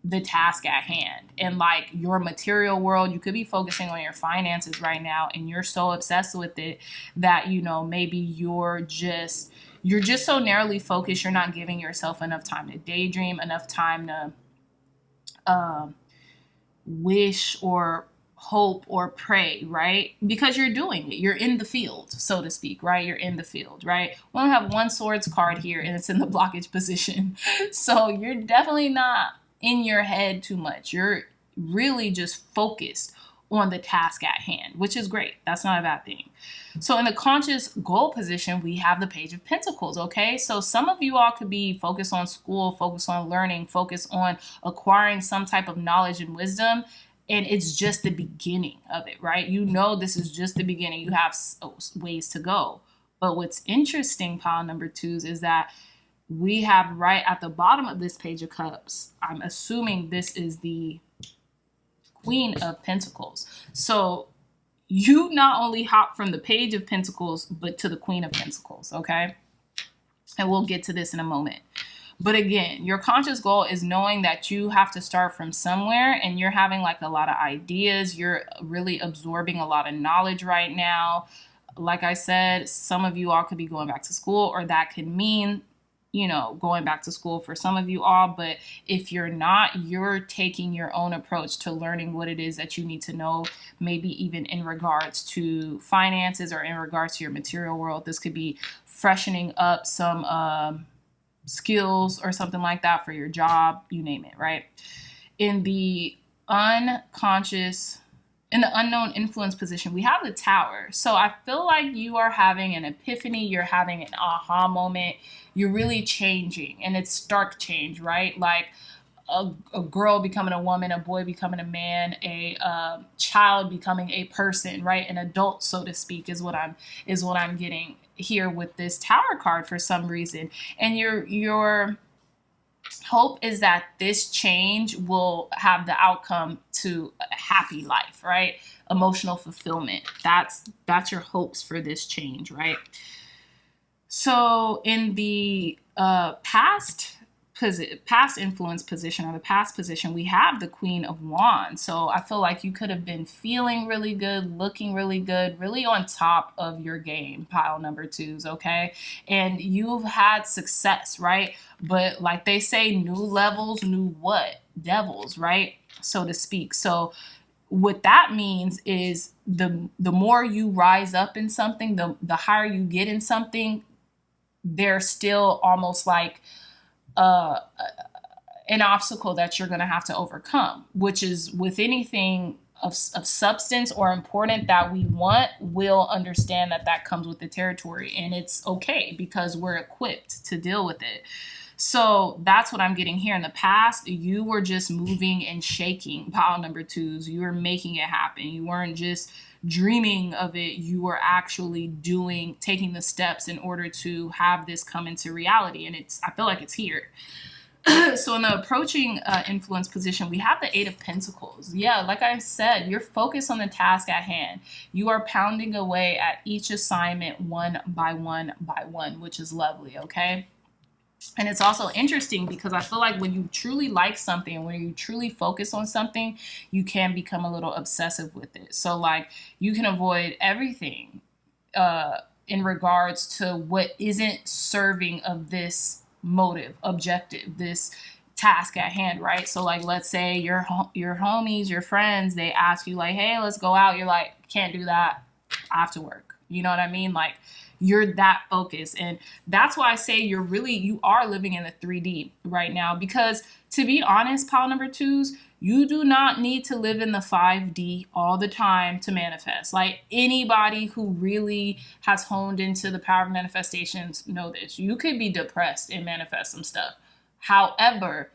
the task at hand and like your material world. You could be focusing on your finances right now, and you're so obsessed with it that, maybe you're just so narrowly focused, you're not giving yourself enough time to daydream, enough time to wish or hope or pray, right? Because you're doing it. You're in the field, so to speak, right? You're in the field, right? We only have one swords card here, and it's in the blockage position. So you're definitely not in your head too much. You're really just focused on the task at hand, which is great. That's not a bad thing. So in the conscious goal position, we have the Page of Pentacles, okay? So some of you all could be focused on school, focused on learning, focused on acquiring some type of knowledge and wisdom, and it's just the beginning of it, right? This is just the beginning. You have ways to go. But what's interesting, pile number 2s, is that we have right at the bottom of this Page of Cups, I'm assuming this is the Queen of Pentacles. So you not only hop from the Page of Pentacles, but to the Queen of Pentacles, okay? And we'll get to this in a moment. But again, your conscious goal is knowing that you have to start from somewhere, and you're having like a lot of ideas. You're really absorbing a lot of knowledge right now. Like I said, some of you all could be going back to school, or that could mean going back to school for some of you all. But if you're not, you're taking your own approach to learning what it is that you need to know, maybe even in regards to finances or in regards to your material world. This could be freshening up some skills or something like that for your job, you name it, right? In the unknown influence position, we have the Tower. So I feel like you are having an epiphany, you're having an aha moment, you're really changing, and it's stark change, right? Like a girl becoming a woman, a boy becoming a man, a child becoming a person, right? An adult, so to speak, is what I'm getting here with this Tower card for some reason. And your hope is that this change will have the outcome to a happy life, right? Emotional fulfillment. That's your hopes for this change, right? So in the past influence position, or the past position, we have the Queen of Wands. So I feel like you could have been feeling really good, looking really good, really on top of your game, pile number twos, okay? And you've had success, right? But like they say, new levels, new what? Devils, right? So to speak. So what that means is the more you rise up in something, the higher you get in something, there's still almost like an obstacle that you're going to have to overcome, which is with anything of substance or important that we want, we'll understand that comes with the territory, and it's okay because we're equipped to deal with it. So that's what I'm getting here. In the past, you were just moving and shaking, pile number twos. You were making it happen. You weren't just dreaming of it. You were actually taking the steps in order to have this come into reality. And I feel like it's here. So in the approaching influence position, we have the Eight of Pentacles. Yeah, like I said, you're focused on the task at hand. You are pounding away at each assignment one by one by one, which is lovely, okay? And it's also interesting because I feel like when you truly like something, when you truly focus on something, you can become a little obsessive with it. So like you can avoid everything in regards to what isn't serving of this motive, objective, this task at hand, right? So like, let's say your homies, your friends, they ask you like, hey, let's go out. You're like, can't do that. I have to work. You know what I mean? Like, you're that focused. And that's why I say you are living in the 3D right now, because to be honest, pile number twos, you do not need to live in the 5D all the time to manifest. Like anybody who really has honed into the power of manifestations know this. You could be depressed and manifest some stuff. However,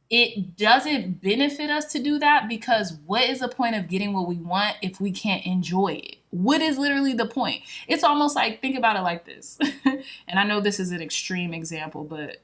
it doesn't benefit us to do that, because what is the point of getting what we want if we can't enjoy it? What is literally the point? It's almost like, think about it like this. And I know this is an extreme example, but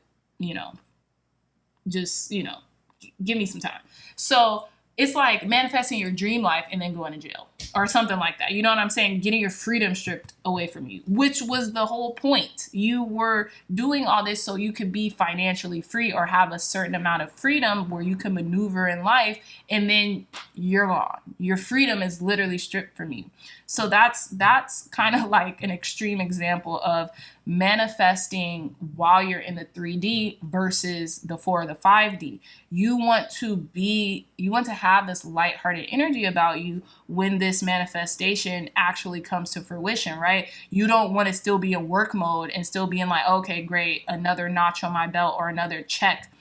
just, give me some time. So it's like manifesting your dream life and then going to jail or something like that. You know what I'm saying? Getting your freedom stripped away from you, which was the whole point. You were doing all this so you could be financially free or have a certain amount of freedom where you can maneuver in life, and then you're gone. Your freedom is literally stripped from you. So that's kind of like an extreme example of manifesting while you're in the 3D versus the 4 or the 5D. You want to have this lighthearted energy about you when this manifestation actually comes to fruition, right? You don't want to still be in work mode and still being like, okay, great, another notch on my belt or another check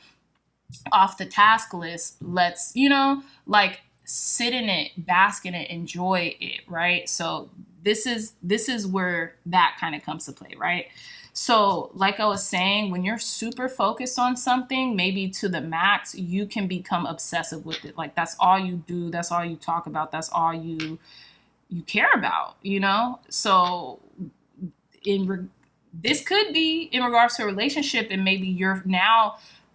off the task list. Let's, like, sit in it, bask in it, enjoy it, right? So this is where that kind of comes to play, right? So like I was saying, when you're super focused on something, maybe to the max, you can become obsessive with it. Like that's all you do, that's all you talk about, that's all you care about, So this could be in regards to a relationship, and maybe you're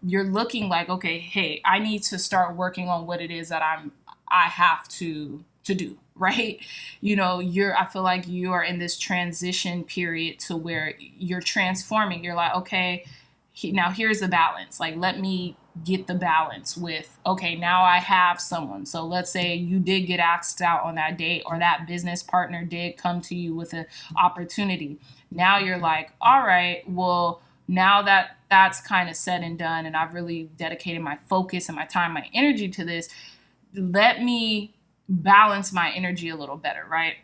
looking like, okay, hey, I need to start working on what it is that I have to do, right? I feel like you are in this transition period to where you're transforming. You're like, okay, now here's the balance. Like, let me get the balance with, okay, now I have someone. So let's say you did get asked out on that date, or that business partner did come to you with an opportunity. Now you're like, all right, well, now that that's kind of said and done, and I've really dedicated my focus and my time, my energy to this, let me balance my energy a little better, right?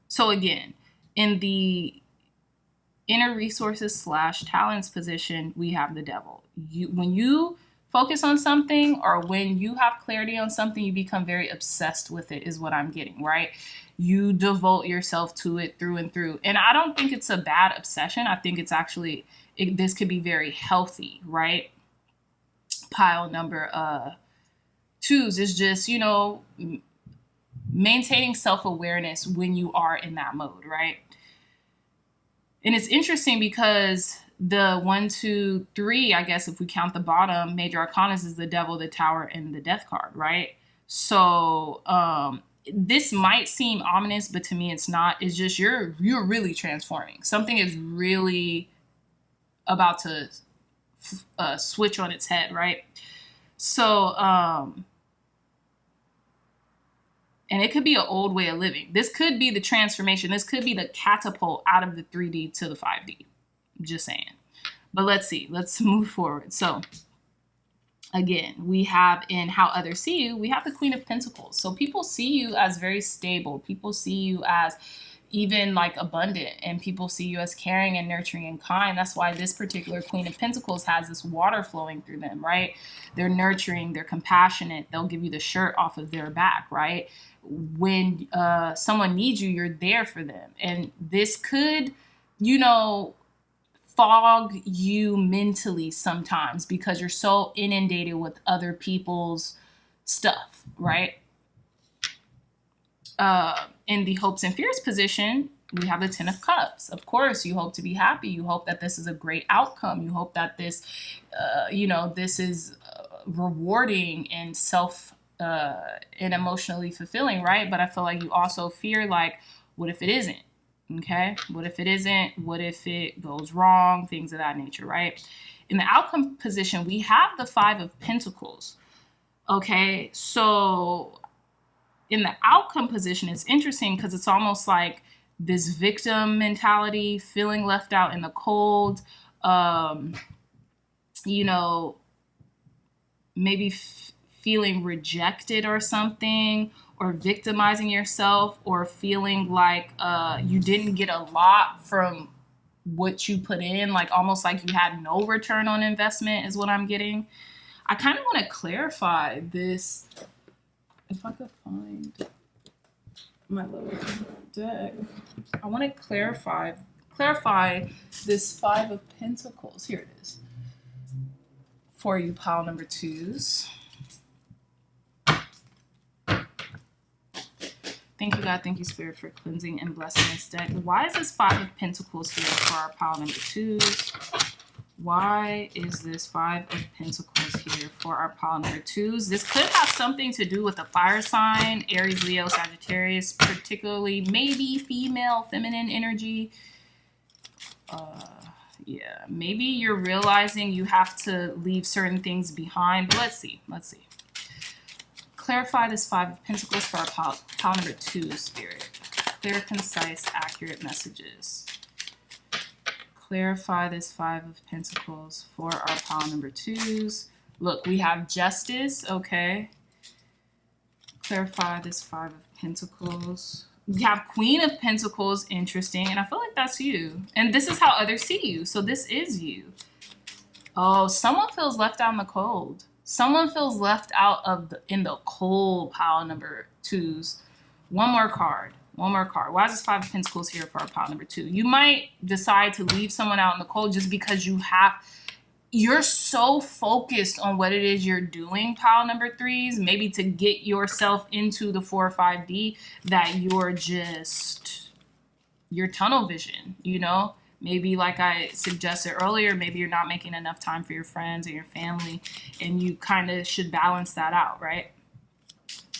So again, in the inner resources / talents position, we have the devil. When you focus on something, or when you have clarity on something, you become very obsessed with it, is what I'm getting, right? You devote yourself to it through and through. And I don't think it's a bad obsession. I think it's actually, this could be very healthy, right? pile number twos is just, you know, maintaining self-awareness when you are in that mode, right? And it's interesting because the 1, 2, 3, I guess if we count the bottom major arcanas, is the Devil, the Tower, and the Death card, right? So this might seem ominous, but to me it's not. It's just you're really transforming. Something is really about to switch on its head, right? So and it could be an old way of living. This could be the transformation. This could be the catapult out of the 3D to the 5D. I'm just saying. But let's see. Let's move forward. So again, we have in how others see you, we have the Queen of Pentacles. So people see you as very stable. People see you as even like abundant, and people see you as caring and nurturing and kind. That's why this particular Queen of Pentacles has this water flowing through them, right? They're nurturing, they're compassionate. They'll give you the shirt off of their back, right? When someone needs you, you're there for them. And this could, you know, fog you mentally sometimes because you're so inundated with other people's stuff, right? In the hopes and fears position, we have the 10 of Cups. Of course, you hope to be happy. You hope that this is a great outcome. You hope that this, you know, this is rewarding and and emotionally fulfilling, right? But I feel like you also fear, like, what if it isn't? Okay? What if it isn't? What if it goes wrong? Things of that nature, right? In the outcome position, we have the 5 of Pentacles. Okay? So in the outcome position, it's interesting because it's almost like this victim mentality, feeling left out in the cold, you know, maybe feeling rejected or something, or victimizing yourself, or feeling like you didn't get a lot from what you put in, like almost like you had no return on investment is what I'm getting. I kind of want to clarify this. If I could find my little deck, I want to clarify this 5 of Pentacles. Here it is for you, pile number twos. Thank you, God. Thank you, Spirit, for cleansing and blessing this deck. Why is this 5 of Pentacles here for our pile number twos? Why is this 5 of Pentacles here for our pile number twos? This could have something to do with a fire sign, Aries, Leo, Sagittarius, particularly maybe female, feminine energy. Yeah, maybe you're realizing you have to leave certain things behind, but let's see. Clarify this 5 of Pentacles for our pile number 2, Spirit. Clear, concise, accurate messages. Clarify this 5 of Pentacles for our pile number 2s. Look, we have Justice, okay. Clarify this 5 of Pentacles. We have Queen of Pentacles, interesting, and I feel like that's you. And this is how others see you, so this is you. Oh, someone feels left out in the cold. Someone feels left out in the cold pile number 2s. One more card. Why is this 5 of Pentacles here for our pile number 2? You might decide to leave someone out in the cold just because you're so focused on what it is you're doing, pile number 3s, maybe to get yourself into the 4 or 5D, that you're tunnel vision, you know? Maybe like I suggested earlier, maybe you're not making enough time for your friends or your family, and you kind of should balance that out, right?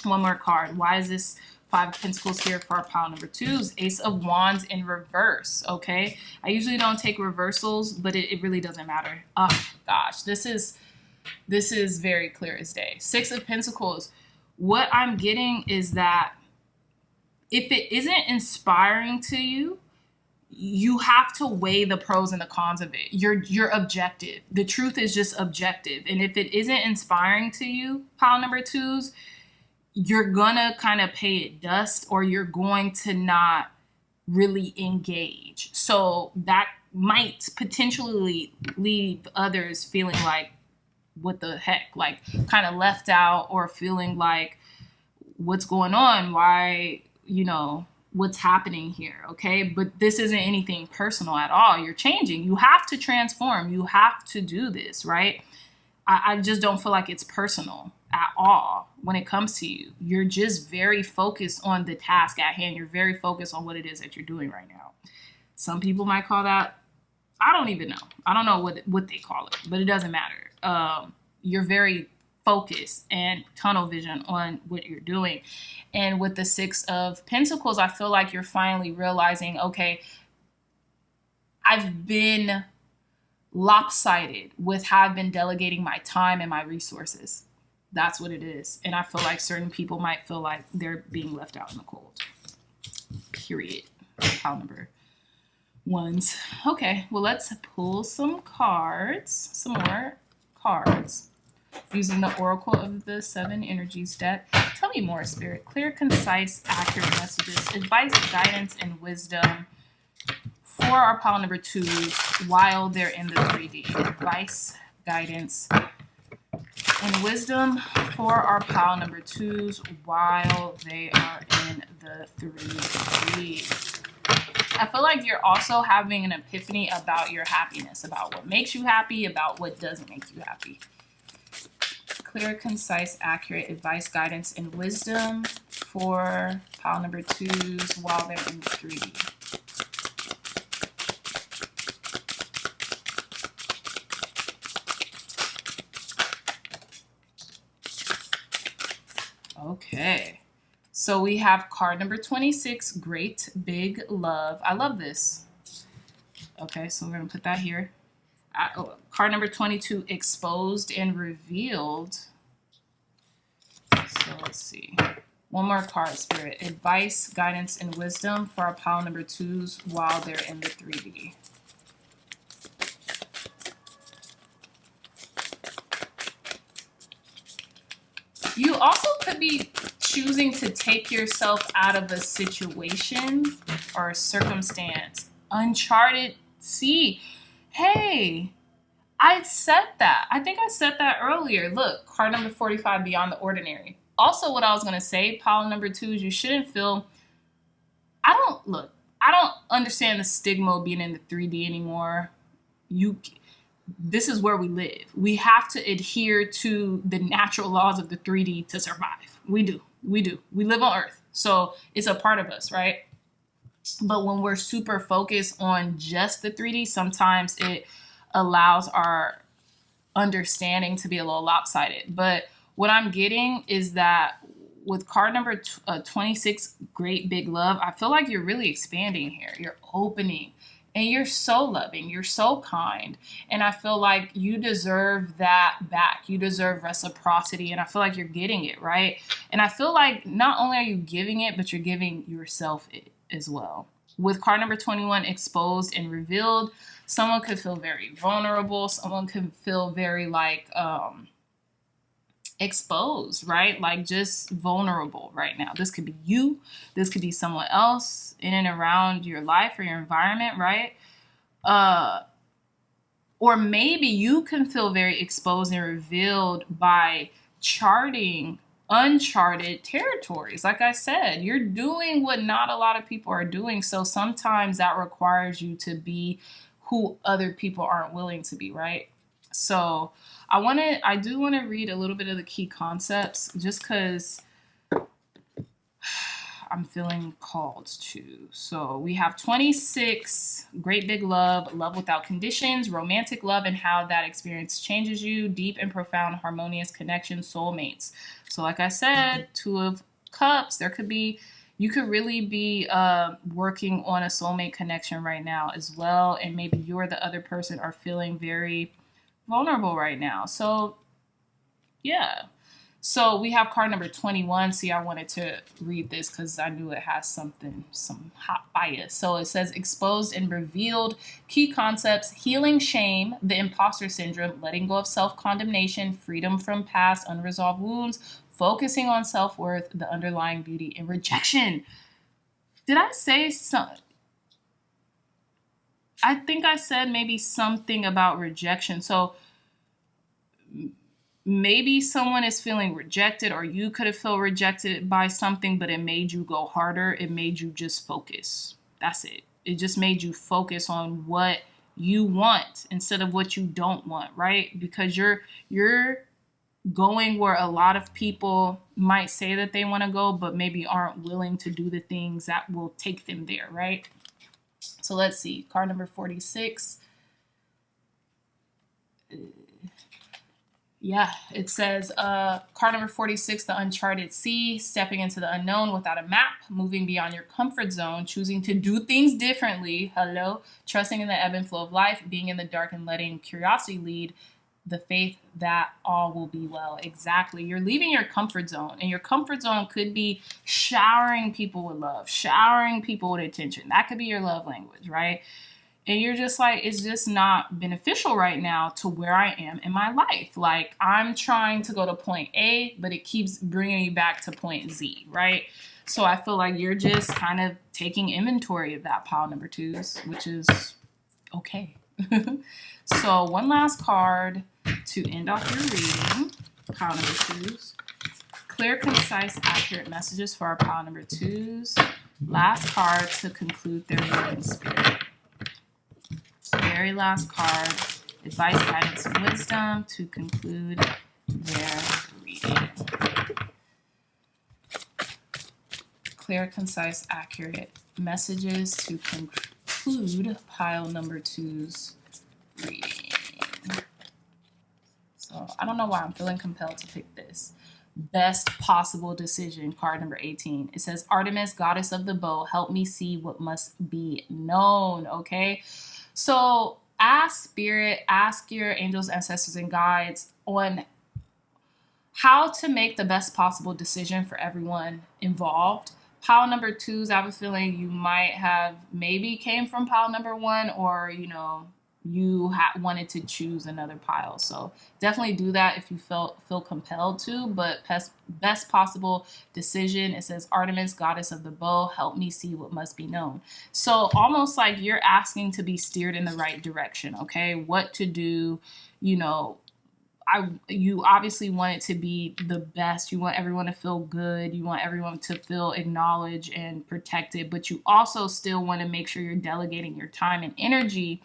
One more card. Why is this 5 of Pentacles here for our pile number 2s? Ace of Wands in reverse, okay? I usually don't take reversals, but it really doesn't matter. Oh, gosh. This is very clear as day. 6 of Pentacles. What I'm getting is that if it isn't inspiring to you, you have to weigh the pros and the cons of it. You're objective. The truth is just objective. And if it isn't inspiring to you, pile number 2s, you're gonna kind of pay it dust, or you're going to not really engage. So that might potentially leave others feeling like, what the heck, like kind of left out, or feeling like, what's going on? Why, you know, what's happening here, okay? But this isn't anything personal at all. You're changing. You have to transform. You have to do this, right? I just don't feel like it's personal at all when it comes to you. You're just very focused on the task at hand. You're very focused on what it is that you're doing right now. Some people might call that, I don't even know. I don't know what they call it, but it doesn't matter. You're very focused and tunnel vision on what you're doing. And with the Six of Pentacles, I feel like you're finally realizing, okay, I've been lopsided with how I've been delegating my time and my resources. That's what it is. And I feel like certain people might feel like they're being left out in the cold. Period. Pile number ones. Okay, well, let's pull some cards, some more cards, using the Oracle of the Seven Energies deck. Tell me more, Spirit. Clear, concise, accurate messages, advice, guidance, and wisdom for our pile number twos while they're in the 3D. Advice, guidance, and wisdom for our pile number twos while they are in the 3D. I feel like you're also having an epiphany about your happiness, about what makes you happy, about what doesn't make you happy. Clear, concise, accurate advice, guidance, and wisdom for pile number twos while they're in the 3D. Okay, so we have card number 26, Great Big Love. I love this. Okay, so we're going to put that here. Card number 22, Exposed and Revealed. So let's see. One more card, Spirit. Advice, guidance, and wisdom for our pile number twos while they're in the 3D. You also could be choosing to take yourself out of a situation or a circumstance. Uncharted sea. Hey, I said that. I think I said that earlier. Look, card number 45, Beyond the Ordinary. Also, what I was going to say, pile number twos, you shouldn't feel... I don't understand the stigma of being in the 3D anymore. This is where we live. We have to adhere to the natural laws of the 3D to survive. We do. We live on Earth. So it's a part of us, right? But when we're super focused on just the 3D, sometimes it allows our understanding to be a little lopsided. But what I'm getting is that with card number 26, Great Big Love, I feel like you're really expanding here. You're opening. And you're so loving, you're so kind. And I feel like you deserve that back. You deserve reciprocity. And I feel like you're getting it, right? And I feel like not only are you giving it, but you're giving yourself it as well. With card number 21, Exposed and Revealed, someone could feel very vulnerable. Someone could feel very like exposed, right? Like just vulnerable right now. This could be you. This could be someone else in and around your life or your environment, right? Or maybe you can feel very exposed and revealed by charting uncharted territories. Like I said, you're doing what not a lot of people are doing. So sometimes that requires you to be who other people aren't willing to be, right? So I do want to read a little bit of the key concepts just because I'm feeling called to. So we have 26, Great Big Love, Love Without Conditions, Romantic Love and how that experience changes you, Deep and Profound Harmonious Connection, Soulmates. So like I said, Two of Cups, you could really be working on a soulmate connection right now as well. And maybe you or the other person are feeling very vulnerable right now. So yeah. So we have card number 21. See, I wanted to read this because I knew it has some hot bias. So it says Exposed and Revealed, key concepts, healing shame, the imposter syndrome, letting go of self-condemnation, freedom from past unresolved wounds, focusing on self-worth, the underlying beauty, and rejection. Did I say something? I think I said maybe something about rejection. So maybe someone is feeling rejected, or you could have felt rejected by something, but it made you go harder. It made you just focus. That's it. It just made you focus on what you want instead of what you don't want, right? Because you're going where a lot of people might say that they want to go, but maybe aren't willing to do the things that will take them there, right? So let's see, card number 46. Yeah, it says card number 46, the uncharted sea, stepping into the unknown without a map, moving beyond your comfort zone, choosing to do things differently, hello, trusting in the ebb and flow of life, being in the dark and letting curiosity lead, the faith that all will be well. Exactly. You're leaving your comfort zone, and your comfort zone could be showering people with love, showering people with attention. That could be your love language, right? And you're just like, it's just not beneficial right now to where I am in my life. Like, I'm trying to go to point A, but it keeps bringing me back to point Z, right? So I feel like you're just kind of taking inventory of that, pile number 2s, which is okay. So one last card to end off your reading, pile number 2s. Clear, concise, accurate messages for our pile number 2s. Last card to conclude their reading, spirit. Very last card, advice, guidance, and wisdom to conclude their reading. Clear, concise, accurate messages to conclude pile number 2's reading. So I don't know why I'm feeling compelled to pick this. Best possible decision, card number 18. It says, Artemis, goddess of the bow, help me see what must be known, okay? So ask spirit, ask your angels, ancestors, and guides on how to make the best possible decision for everyone involved. Pile number 2s, I have a feeling you might have maybe came from pile number 1, or, you know, you wanted to choose another pile. So definitely do that if you feel compelled to, but best possible decision. It says, Artemis, goddess of the bow, help me see what must be known. So almost like you're asking to be steered in the right direction, okay? What to do, you know, you obviously want it to be the best. You want everyone to feel good. You want everyone to feel acknowledged and protected, but you also still want to make sure you're delegating your time and energy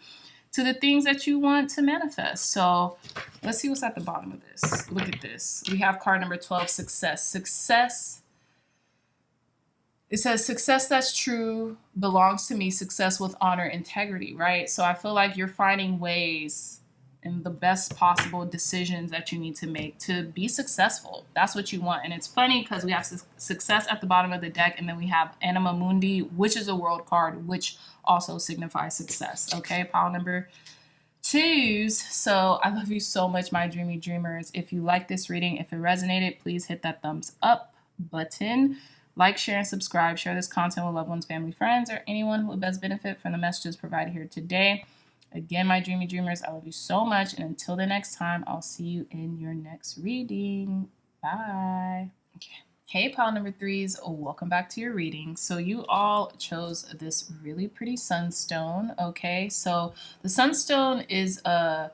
to the things that you want to manifest. So let's see what's at the bottom of this. Look at this. We have card number 12, success. Success. It says, success that's true belongs to me. Success with honor, integrity, right? So I feel like you're finding ways and the best possible decisions that you need to make to be successful. That's what you want. And it's funny because we have success at the bottom of the deck, and then we have Anima Mundi, which is a world card, which also signifies success. Okay, pile number 2s. So I love you so much, my dreamy dreamers. If you like this reading, if it resonated, please hit that thumbs up button. Like, share, and subscribe. Share this content with loved ones, family, friends, or anyone who would best benefit from the messages provided here today. Again, my dreamy dreamers, I love you so much. And until the next time, I'll see you in your next reading. Bye. Okay. Hey, pile number 3s, welcome back to your reading. So you all chose this really pretty sunstone, okay? So the sunstone is a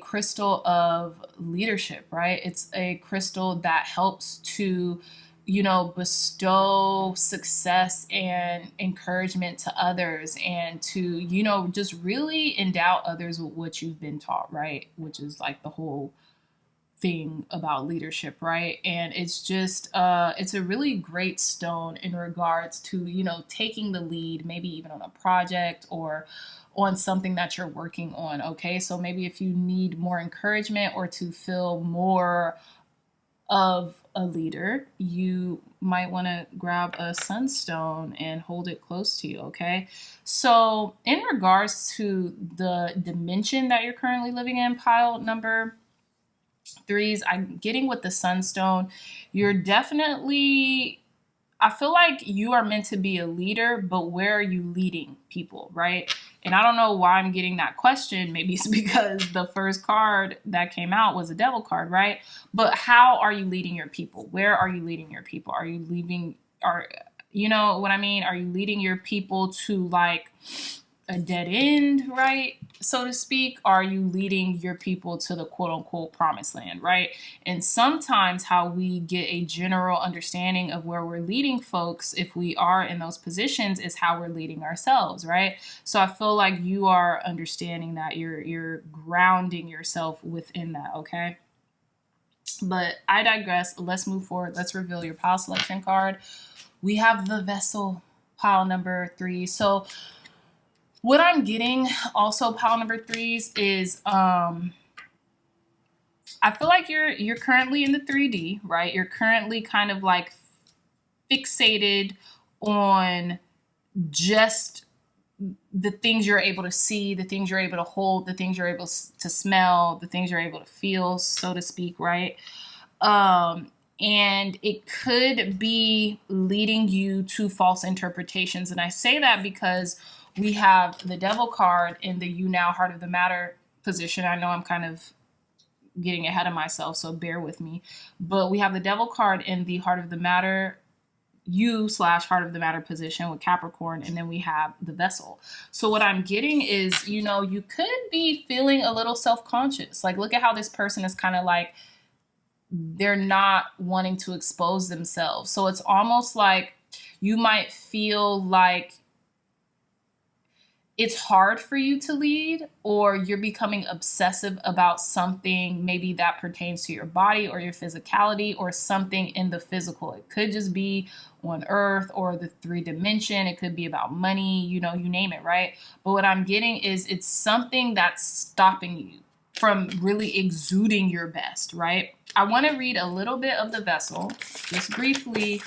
crystal of leadership, right? It's a crystal that helps to, you know, bestow success and encouragement to others, and to, you know, just really endow others with what you've been taught, right? Which is like the whole thing about leadership, right? And it's just it's a really great stone in regards to, you know, taking the lead, maybe even on a project or on something that you're working on, okay? So maybe if you need more encouragement or to feel more of a leader, you might want to grab a sunstone and hold it close to you, okay? So in regards to the dimension that you're currently living in, pile number 3s, I'm getting with the sunstone, you're definitely, I feel like you are meant to be a leader, but where are you leading people, right? And I don't know why I'm getting that question. Maybe it's because the first card that came out was a devil card, right? But how are you leading your people? Where are you leading your people? Are you leaving, you know what I mean? Are you leading your people to, like, a dead end, right? So to speak, are you leading your people to the quote unquote promised land, right? And sometimes how we get a general understanding of where we're leading folks, if we are in those positions, is how we're leading ourselves, right? So I feel like you are understanding that you're grounding yourself within that, okay? But I digress. Let's move forward. Let's reveal your pile selection card. We have the vessel, pile number 3. So what I'm getting also pile number 3s is I feel like you're currently in the 3D, right? You're currently kind of like fixated on just the things you're able to see, the things you're able to hold, the things you're able to smell, the things you're able to feel, so to speak, right? And it could be leading you to false interpretations. And I say that because we have the Devil card in the You Now Heart of the Matter position. I know I'm kind of getting ahead of myself, so bear with me. But we have the Devil card in the Heart of the Matter, You/Heart of the Matter position with Capricorn, and then we have the Vessel. So what I'm getting is, you know, you could be feeling a little self-conscious. Like, look at how this person is kind of like, they're not wanting to expose themselves. So it's almost like you might feel like it's hard for you to lead, or you're becoming obsessive about something maybe that pertains to your body or your physicality or something in the physical. It could just be on earth or the 3 dimension. It could be about money, you know, you name it, right? But what I'm getting is it's something that's stopping you from really exuding your best, right? I want to read a little bit of the Vessel, just briefly.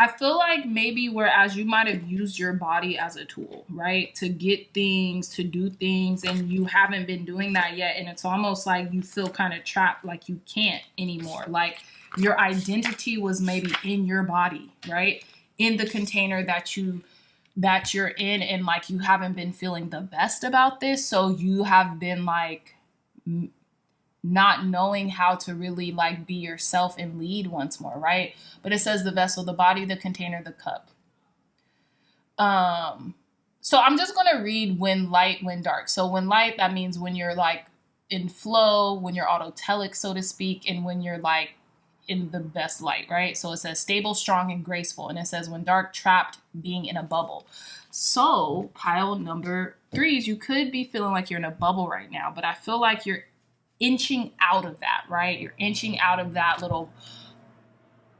I feel like maybe whereas you might have used your body as a tool, right? To get things, to do things, and you haven't been doing that yet. And it's almost like you feel kind of trapped, like you can't anymore. Like your identity was maybe in your body, right? In the container that you're in, and like you haven't been feeling the best about this. So you have been like not knowing how to really like be yourself and lead once more, right? But it says the vessel, the body, the container, the cup. So I'm just gonna read when light, when dark. So when light, that means when you're like in flow, when you're autotelic, so to speak, and when you're like in the best light, right? So it says stable, strong, and graceful. And it says when dark, trapped, being in a bubble. So pile number 3s, you could be feeling like you're in a bubble right now, but I feel like you're inching out of that, right? You're inching out of that little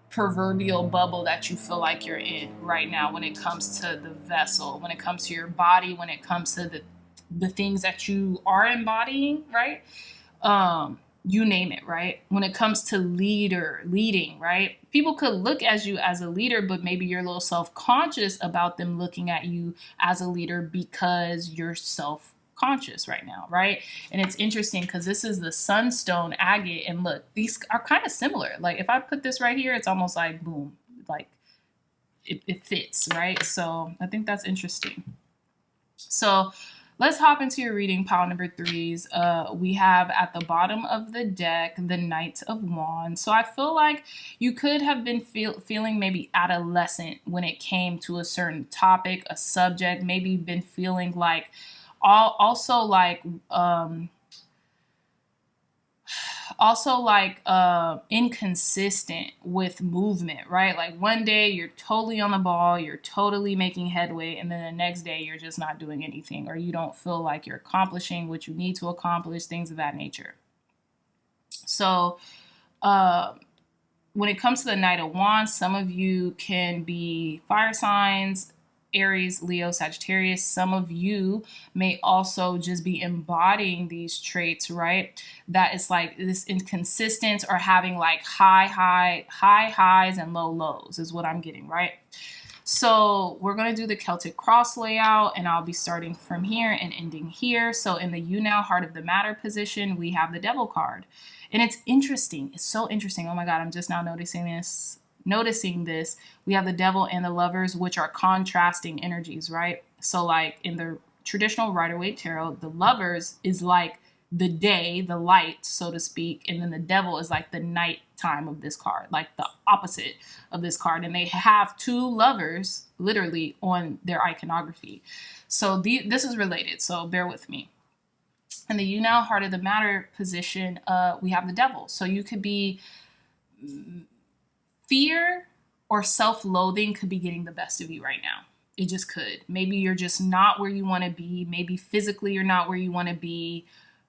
proverbial bubble that you feel like you're in right now when it comes to the vessel, when it comes to your body, when it comes to the things that you are embodying, right? You name it, right? When it comes to leading, right? People could look at you as a leader, but maybe you're a little self-conscious about them looking at you as a leader because you're self-conscious right now, right? And it's interesting because this is the Sunstone Agate, and look, these are kind of similar. Like if I put this right here, it's almost like boom, like it fits, right? So I think that's interesting. So let's hop into your reading, pile number 3s. We have at the bottom of the deck, the Knight of Wands. So I feel like you could have been feeling maybe adolescent when it came to a certain topic, a subject, maybe been feeling like also like inconsistent with movement, right? Like one day you're totally on the ball, you're totally making headway, and then the next day you're just not doing anything, or you don't feel like you're accomplishing what you need to accomplish, things of that nature. So when it comes to the Knight of Wands, some of you can be fire signs, Aries, Leo, Sagittarius. Some of you may also just be embodying these traits, right? That is like this inconsistent or having like high highs and low lows is what I'm getting, right? So we're going to do the Celtic cross layout, and I'll be starting from here and ending here. So in the You Now Heart of the Matter position, we have the Devil card. And it's interesting. It's so interesting. Oh my God, I'm just now noticing this. We have the Devil and the Lovers, which are contrasting energies, right? So like in the traditional Rider-Waite tarot, the Lovers is like the day, the light, so to speak, and then the devil is like the night time of this card, like the opposite of this card. And they have two lovers literally on their iconography. So this is related, so bear with me. In the you now heart of the matter position, we have the devil. So you could be, fear or self-loathing could be getting the best of you right now. It just could. Maybe you're just not where you want to be. Maybe physically you're not where you want to be,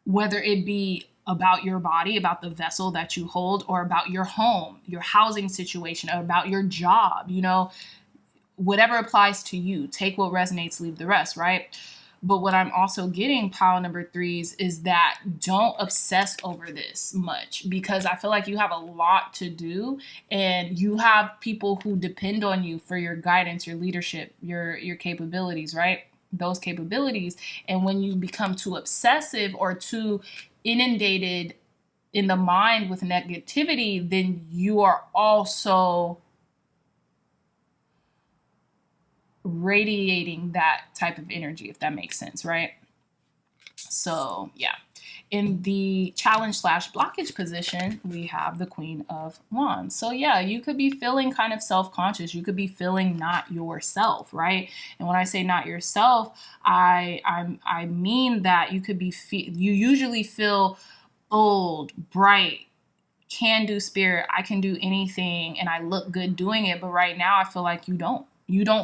whether it be about your body, about the vessel that you hold, or about your home, your housing situation, or about your job, you know, whatever applies to you. Take what resonates, leave the rest, right? But what I'm also getting, pile number threes, is that don't obsess over this much, because I feel like you have a lot to do and you have people who depend on you for your guidance, your leadership, your capabilities, right? Those capabilities. And when you become too obsessive or too inundated in the mind with negativity, then you are also radiating that type of energy, if that makes sense, right? So yeah, in the challenge / blockage position, we have the Queen of Wands. So yeah, you could be feeling kind of self-conscious. You could be feeling not yourself, right? And when I say not yourself, I mean that you could be you usually feel bold, bright, can do spirit. I can do anything and I look good doing it. But right now I feel like you don't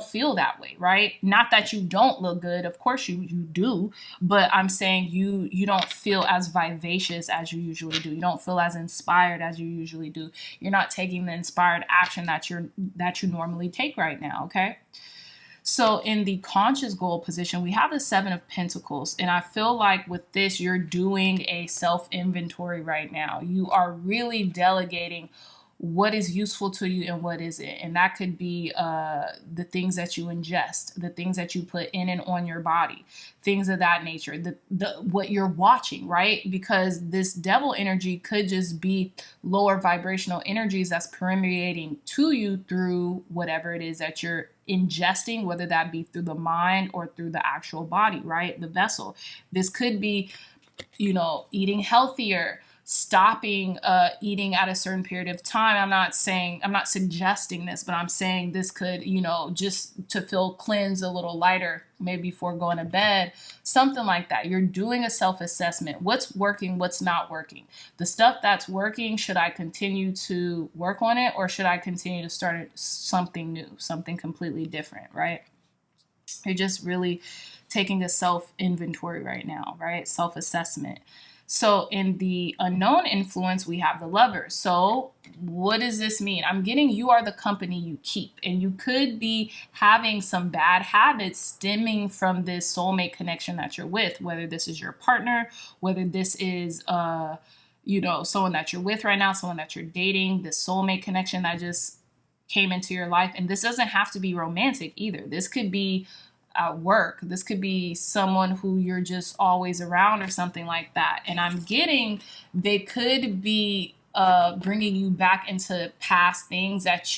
feel that way, right? Not that you don't look good. Of course you do, but I'm saying you don't feel as vivacious as you usually do. You don't feel as inspired as you usually do. You're not taking the inspired action that you normally take right now, okay? So in the conscious goal position, we have the Seven of Pentacles. And I feel like with this, you're doing a self-inventory right now. You are really delegating what is useful to you and what isn't. And that could be the things that you ingest, the things that you put in and on your body, things of that nature, the what you're watching, right? Because this devil energy could just be lower vibrational energies that's permeating to you through whatever it is that you're ingesting, whether that be through the mind or through the actual body, right? The vessel. This could be, you know, eating healthier, stopping eating at a certain period of time. I'm not suggesting this, but I'm saying this could, you know, just to feel cleansed a little lighter, maybe before going to bed, something like that. You're doing a self-assessment. What's working, what's not working? The stuff that's working, should I continue to work on it, or should I continue to start something new, something completely different, right? You're just really taking a self-inventory right now, right? Self-assessment. So in the unknown influence, we have the Lovers. So what does this mean? I'm getting you are the company you keep, and you could be having some bad habits stemming from this soulmate connection that you're with, whether this is your partner, whether this is, you know, someone that you're with right now, someone that you're dating, this soulmate connection that just came into your life. And this doesn't have to be romantic either. This could be at work. This could be someone who you're just always around or something like that. And I'm getting they could be bringing you back into past things that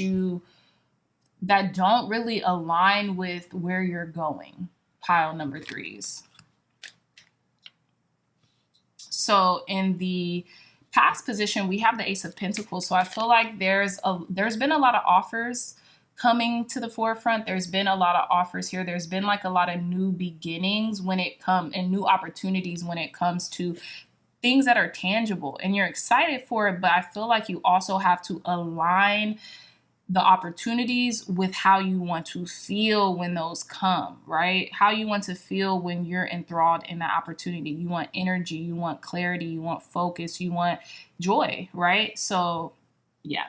don't really align with where you're going. Pile number threes. So in the past position, we have the Ace of Pentacles. So I feel like there's been a lot of offers coming to the forefront. There's been a lot of offers here. There's been like a lot of new beginnings when it comes, and new opportunities when it comes to things that are tangible, and you're excited for it. But I feel like you also have to align the opportunities with how you want to feel when those come, right? How you want to feel when you're enthralled in that opportunity. You want energy, you want clarity, you want focus, you want joy, right? So yeah.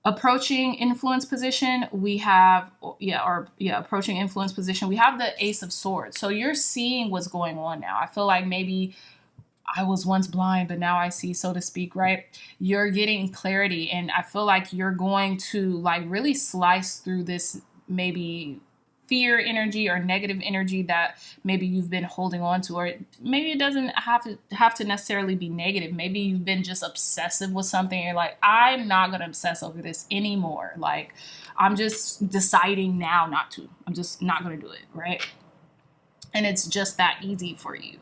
Approaching influence position, we have, approaching influence position, we have the Ace of Swords. So you're seeing what's going on now. I feel like maybe I was once blind, but now I see, so to speak, right? You're getting clarity, and I feel like you're going to like really slice through this maybe fear energy or negative energy that maybe you've been holding on to, or maybe it doesn't have to necessarily be negative. Maybe you've been just obsessive with something and you're like, I'm not going to obsess over this anymore. Like, I'm just deciding now not to. I'm just not going to do it, right? And it's just that easy for you.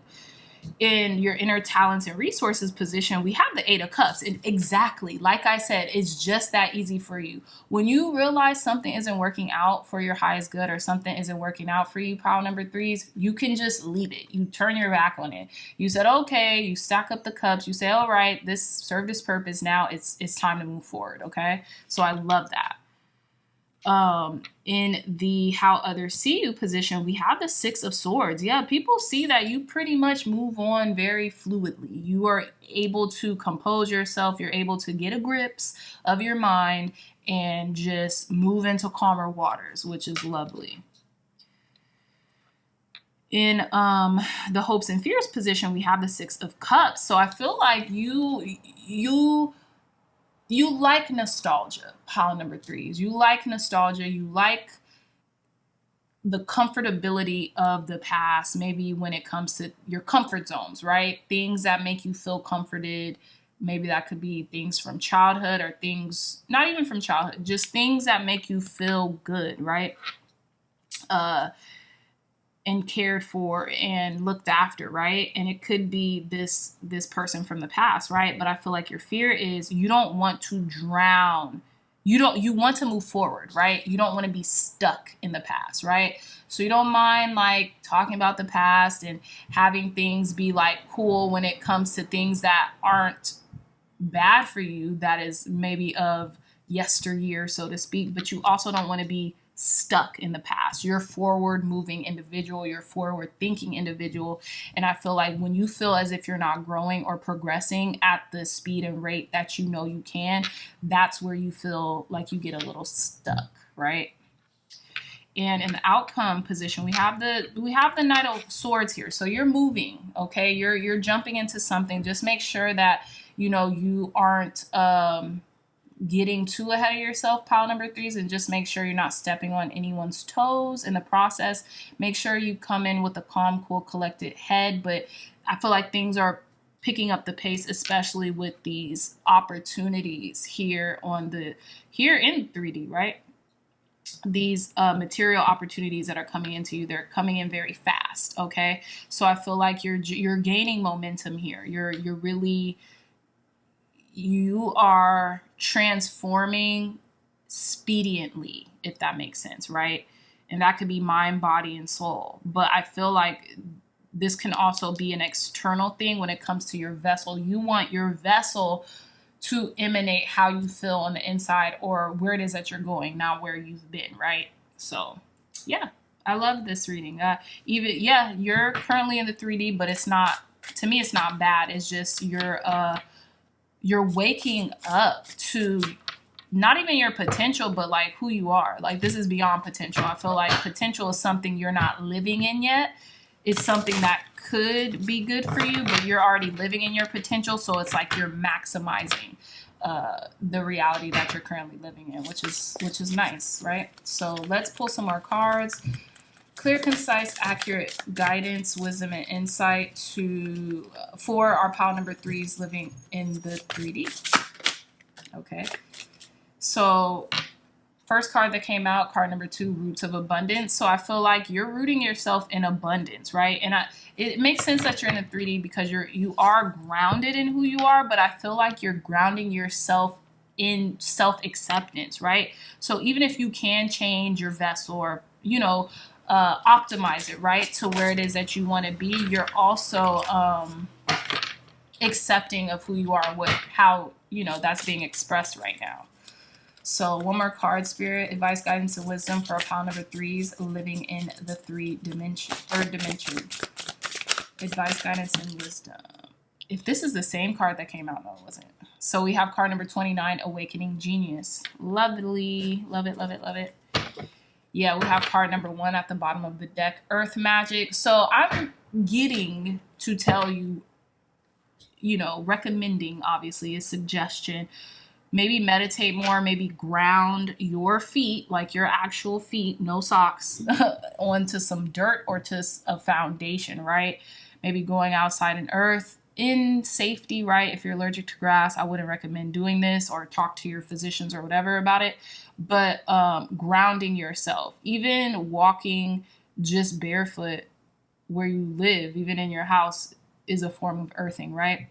In your inner talents and resources position, we have the Eight of Cups. And exactly, like I said, it's just that easy for you. When you realize something isn't working out for your highest good, or something isn't working out for you, pile number threes, you can just leave it. You turn your back on it. You said, okay, you stack up the cups. You say, all right, this served its purpose. Now it's time to move forward. Okay. So I love that. In the how others see you position, we have the Six of Swords. Yeah, people see that you pretty much move on very fluidly. You are able to compose yourself. You're able to get a grips of your mind and just move into calmer waters, which is lovely. In the hopes and fears position, we have the Six of Cups. So I feel like you like nostalgia, pile number threes. You like nostalgia. You like the comfortability of the past, maybe when it comes to your comfort zones, right? Things that make you feel comforted. Maybe that could be things from childhood, or things not even from childhood, just things that make you feel good, right? And cared for and looked after, right? And it could be this person from the past, right? But I feel like your fear is you don't want to drown. You want to move forward, right? You don't want to be stuck in the past, right? So you don't mind like talking about the past and having things be like cool when it comes to things that aren't bad for you, that is maybe of yesteryear, so to speak, but you also don't want to be stuck in the past. You're a forward moving individual, you're a forward thinking individual. And I feel like when you feel as if you're not growing or progressing at the speed and rate that you know you can, that's where you feel like you get a little stuck, right? And in the outcome position, we have the Knight of Swords here. So you're moving, okay? You're jumping into something. Just make sure that you aren't getting too ahead of yourself, pile number threes, and just make sure you're not stepping on anyone's toes in the process. Make sure you come in with a calm, cool, collected head. But I feel like things are picking up the pace, especially with these opportunities here in 3D, right? These material opportunities that are coming into you, they're coming in very fast. Okay, so I feel like you're gaining momentum here. You are transforming expediently, if that makes sense, right? And that could be mind, body, and soul. But I feel like this can also be an external thing when it comes to your vessel. You want your vessel to emanate how you feel on the inside, or where it is that you're going, not where you've been, right? So yeah, I love this reading. You're currently in the 3D, but it's not, to me, it's not bad. It's just you're waking up to not even your potential, but like who you are. Like, this is beyond potential. I feel like potential is something you're not living in yet. It's something that could be good for you, but you're already living in your potential. So it's like you're maximizing the reality that you're currently living in, which is nice, right? So let's pull some more cards. Clear, concise, accurate guidance, wisdom, and insight for our pile number threes living in the 3D. Okay. So first card that came out, card number 2, Roots of Abundance. So I feel like you're rooting yourself in abundance, right? And it makes sense that you're in the 3D because you are grounded in who you are, but I feel like you're grounding yourself in self-acceptance, right? So even if you can change your vessel, or optimize it, right, to where it is that you want to be, you're also accepting of who you are, how that's being expressed right now. So one more card, Spirit, advice, guidance, and wisdom for a pile number threes living in the third dimension. Advice, guidance, and wisdom. If this is the same card that came out, no, it wasn't. So we have card number 29, Awakening Genius. Lovely. Love it, love it, love it. Yeah, we have card number 1 at the bottom of the deck, Earth Magic. So I'm getting to tell you, recommending, obviously, a suggestion. Maybe meditate more, maybe ground your feet, like your actual feet, no socks, onto some dirt or to a foundation, right? Maybe going outside in earth in safety, right? If you're allergic to grass, I wouldn't recommend doing this, or talk to your physicians or whatever about it. But grounding yourself, even walking just barefoot where you live, even in your house, is a form of earthing, right?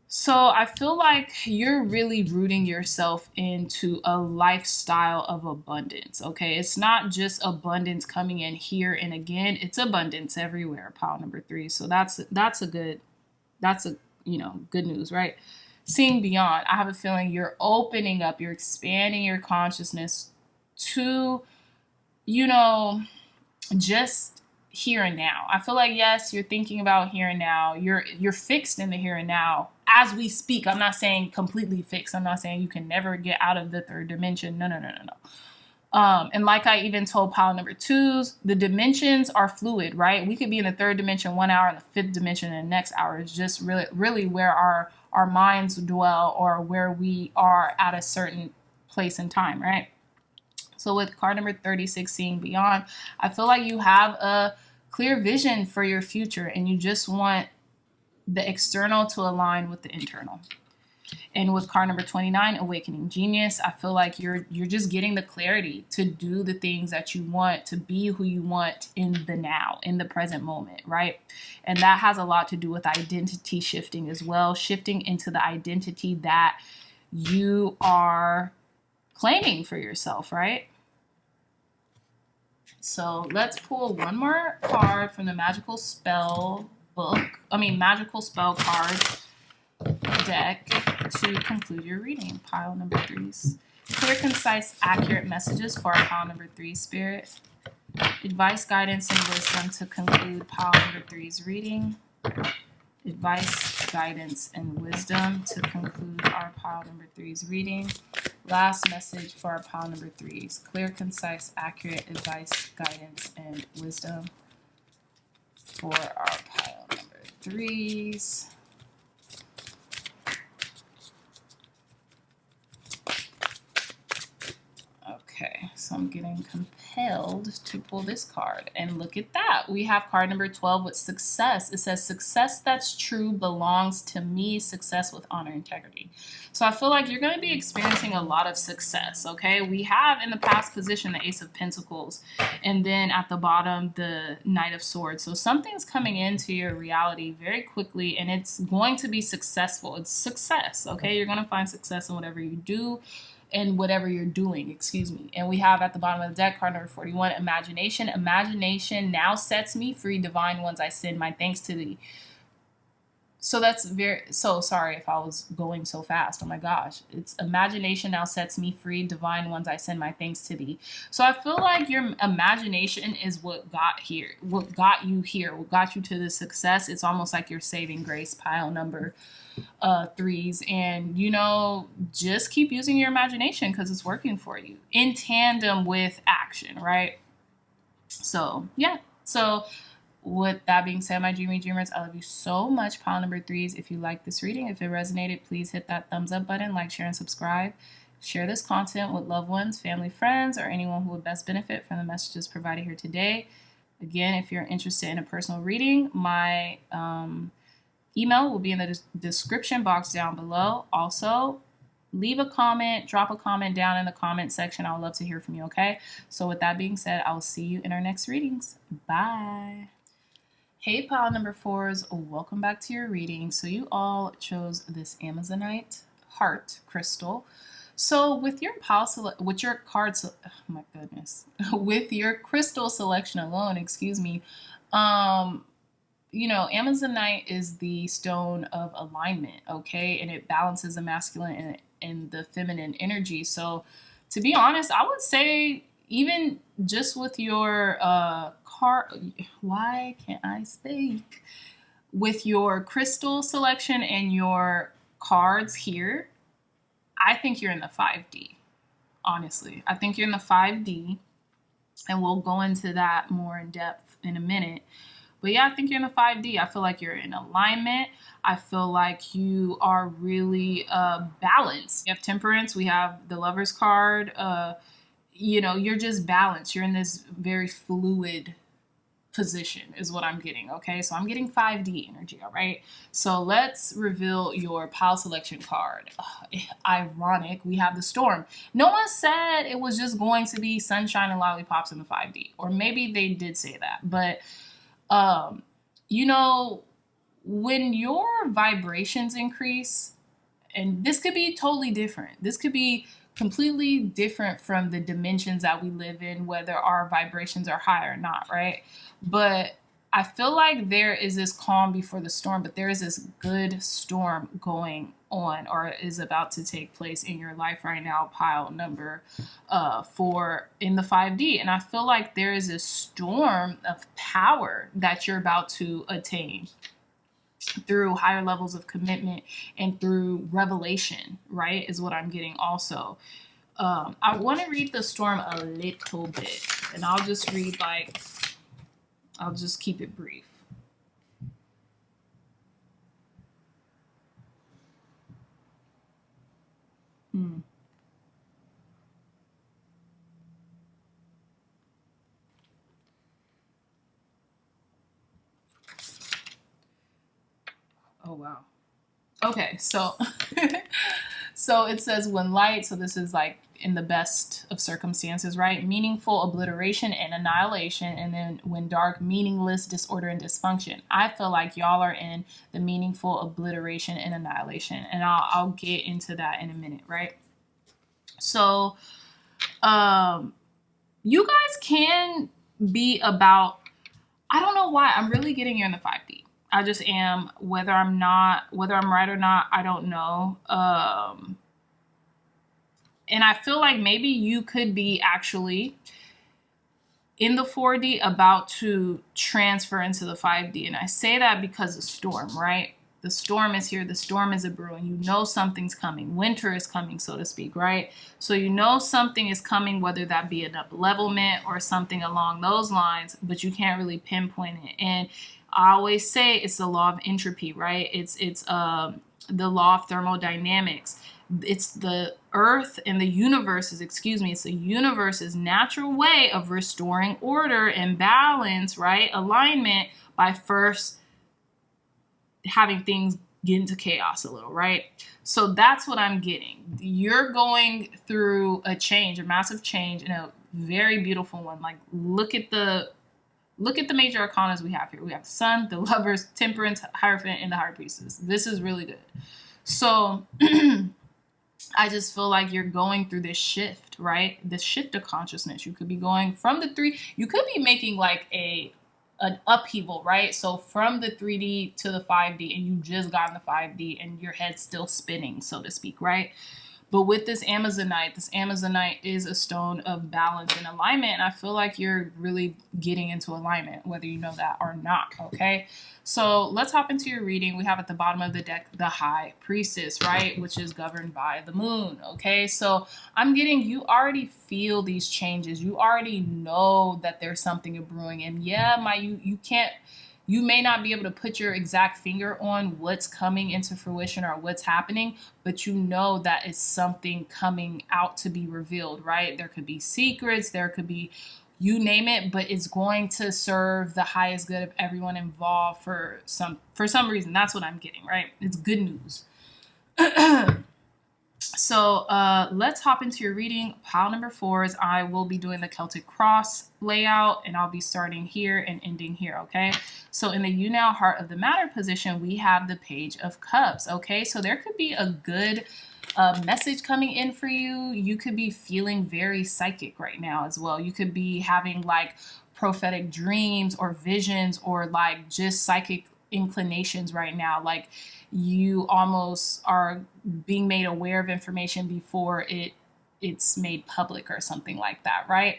So I feel like you're really rooting yourself into a lifestyle of abundance, okay? It's not just abundance coming in here and again, it's abundance everywhere, pile number 3. So that's a good news, right? Seeing beyond, I have a feeling you're opening up, you're expanding your consciousness to, just here and now. I feel like, yes, you're thinking about here and now. You're fixed in the here and now as we speak. I'm not saying completely fixed. I'm not saying you can never get out of the third dimension. No. And like I even told pile number 2s, the dimensions are fluid, right? We could be in the third dimension 1 hour and the fifth dimension in the next hour. It's just really where our minds dwell, or where we are at a certain place in time, right? So with card number 36, seeing beyond, I feel like you have a clear vision for your future and you just want the external to align with the internal. And with card number 29, awakening genius, I feel like you're just getting the clarity to do the things that you want, to be who you want in the now, in the present moment, right? And that has a lot to do with identity shifting as well, shifting into the identity that you are claiming for yourself, right? So let's pull one more card from the magical spell card deck to conclude your reading. Pile number 3s. Clear, concise, accurate messages for our pile number 3 spirit. Advice, guidance, and wisdom to conclude pile number 3's reading. Advice, guidance, and wisdom to conclude our pile number 3's reading. Last message for our pile number 3s. Clear, concise, accurate advice, guidance, and wisdom for our pile number 3s. Okay, so I'm getting compelled to pull this card, and look at that. We have card number 12 with success. It says, success that's true belongs to me, success with honor, integrity. So I feel like you're going to be experiencing a lot of success, okay? We have in the past position the Ace of Pentacles, and then at the bottom the Knight of Swords. So something's coming into your reality very quickly, and it's going to be successful. It's success, okay? You're going to find success in whatever you do, and whatever you're doing, excuse me. And we have at the bottom of the deck, card number 41, imagination. Imagination now sets me free, divine ones, I send my thanks to thee. So that's so sorry if I was going so fast. Oh my gosh. It's imagination now sets me free, divine ones, I send my thanks to thee. So I feel like your imagination is what got you here, what got you to the success. It's almost like your saving grace, pile number 3s. And just keep using your imagination because it's working for you in tandem with action, right? So yeah. So with that being said, my dreamy dreamers, I love you so much, pile number 3s. If you like this reading, if it resonated, please hit that thumbs up button, like, share, and subscribe. Share this content with loved ones, family, friends, or anyone who would best benefit from the messages provided here today. Again, if you're interested in a personal reading, my email will be in the description box down below. Also, leave a comment, drop a comment down in the comment section. I would love to hear from you, okay? So with that being said, I will see you in our next readings. Bye. Hey, pile number 4s, welcome back to your reading. So you all chose this Amazonite heart crystal. So with your with your crystal selection alone, Amazonite is the stone of alignment, okay? And it balances the masculine and the feminine energy. So to be honest, I would say even just with your why can't I speak? With your crystal selection and your cards here, I think you're in the 5D. Honestly, I think you're in the 5D, and we'll go into that more in depth in a minute. But yeah, I think you're in the 5D. I feel like you're in alignment. I feel like you are really balanced. We have Temperance. We have the Lover's card. You're just balanced. You're in this very fluid position is what I'm getting, okay? So I'm getting 5D energy, all right? So let's reveal your pile selection card. Ironic, we have the Storm. No one said it was just going to be sunshine and lollipops in the 5D. Or maybe they did say that. But, when your vibrations increase, and this could be totally different. This could be completely different from the dimensions that we live in, whether our vibrations are high or not, right? But I feel like there is this calm before the storm, but there is this good storm going on or is about to take place in your life right now, pile number 4 in the 5D. And I feel like there is a storm of power that you're about to attain through higher levels of commitment and through revelation, right, is what I'm getting also. I want to read the storm a little bit, and I'll just read I'll just keep it brief. Oh, wow. Okay, so so it says when light, so this is like in the best of circumstances, right? Meaningful obliteration and annihilation, and then when dark, meaningless disorder and dysfunction. I feel like y'all are in the meaningful obliteration and annihilation, and I'll get into that in a minute, right? So you guys can be about, I don't know why, I'm really getting you in the 5D. I just am, whether I'm right or not, I don't know. And I feel like maybe you could be actually in the 4D about to transfer into the 5D. And I say that because of storm, right? The storm is here. The storm is a brewing. You know something's coming. Winter is coming, so to speak, right? So you know something is coming, whether that be an up-levelment or something along those lines, but you can't really pinpoint it. And I always say it's the law of entropy, right? It's the law of thermodynamics. It's the earth and the universe's, it's the universe's natural way of restoring order and balance, right? Alignment by first having things get into chaos a little, right? So that's what I'm getting. You're going through a change, a massive change, and a very beautiful one. Like, look at the major arcanas we have here. We have the Sun, the Lovers, Temperance, Hierophant, and the High Priestess. This is really good. So I just feel like you're going through this shift, right? This shift of consciousness. You could be going from the 3, you could be making like an upheaval, right? So from the 3D to the 5D, and you just got in the 5D and your head's still spinning, so to speak, right? But with this Amazonite is a stone of balance and alignment, and I feel like you're really getting into alignment, whether you know that or not, okay? So let's hop into your reading. We have at the bottom of the deck the High Priestess, right, which is governed by the moon, okay? So I'm getting, you already feel these changes. You already know that there's something brewing, and yeah, you may not be able to put your exact finger on what's coming into fruition or what's happening, but you know that it's something coming out to be revealed, right? There could be secrets, there could be, you name it, but it's going to serve the highest good of everyone involved for some reason. That's what I'm getting, right? It's good news. So let's hop into your reading. Pile number 4 is I will be doing the Celtic Cross layout, and I'll be starting here and ending here, okay? So in the You Now Heart of the Matter position, we have the Page of Cups, okay? So there could be a good message coming in for you. You could be feeling very psychic right now as well. You could be having like prophetic dreams or visions or like just psychic inclinations right now. Like, you almost are being made aware of information before it's made public or something like that, right?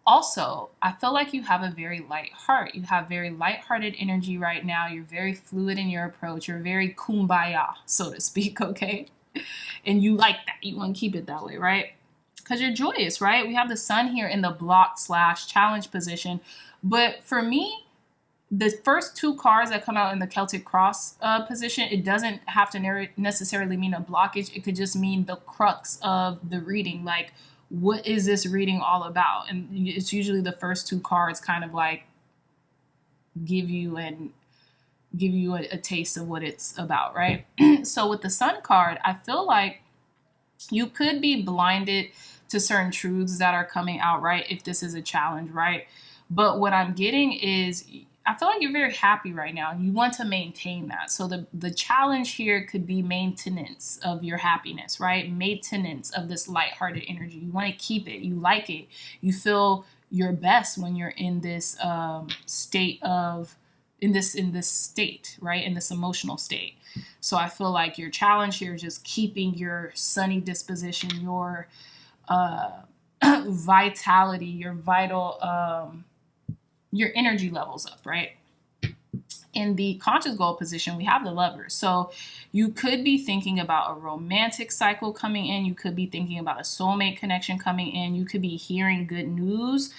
Also, I feel like you have a very light heart. You have very lighthearted energy right now. You're very fluid in your approach. You're very kumbaya, so to speak, okay? And you like that. You want to keep it that way, right? Because you're joyous, right? We have the Sun here in the block/challenge position. But for me, the first 2 cards that come out in the Celtic Cross position, it doesn't have to necessarily mean a blockage. It could just mean the crux of the reading. Like, what is this reading all about? And it's usually the first 2 cards kind of like give you a taste of what it's about, right? So with the Sun card, I feel like you could be blinded to certain truths that are coming out, right? If this is a challenge, right? But what I'm getting is I feel like you're very happy right now. You want to maintain that. So the challenge here could be maintenance of your happiness, right? Maintenance of this lighthearted energy. You want to keep it. You like it. You feel your best when you're in this state of in this state, right? In this emotional state. So I feel like your challenge here is just keeping your sunny disposition, your vitality, your your energy levels up, right? In the conscious goal position, we have the Lovers. So you could be thinking about a romantic cycle coming in. You could be thinking about a soulmate connection coming in. You could be hearing good news,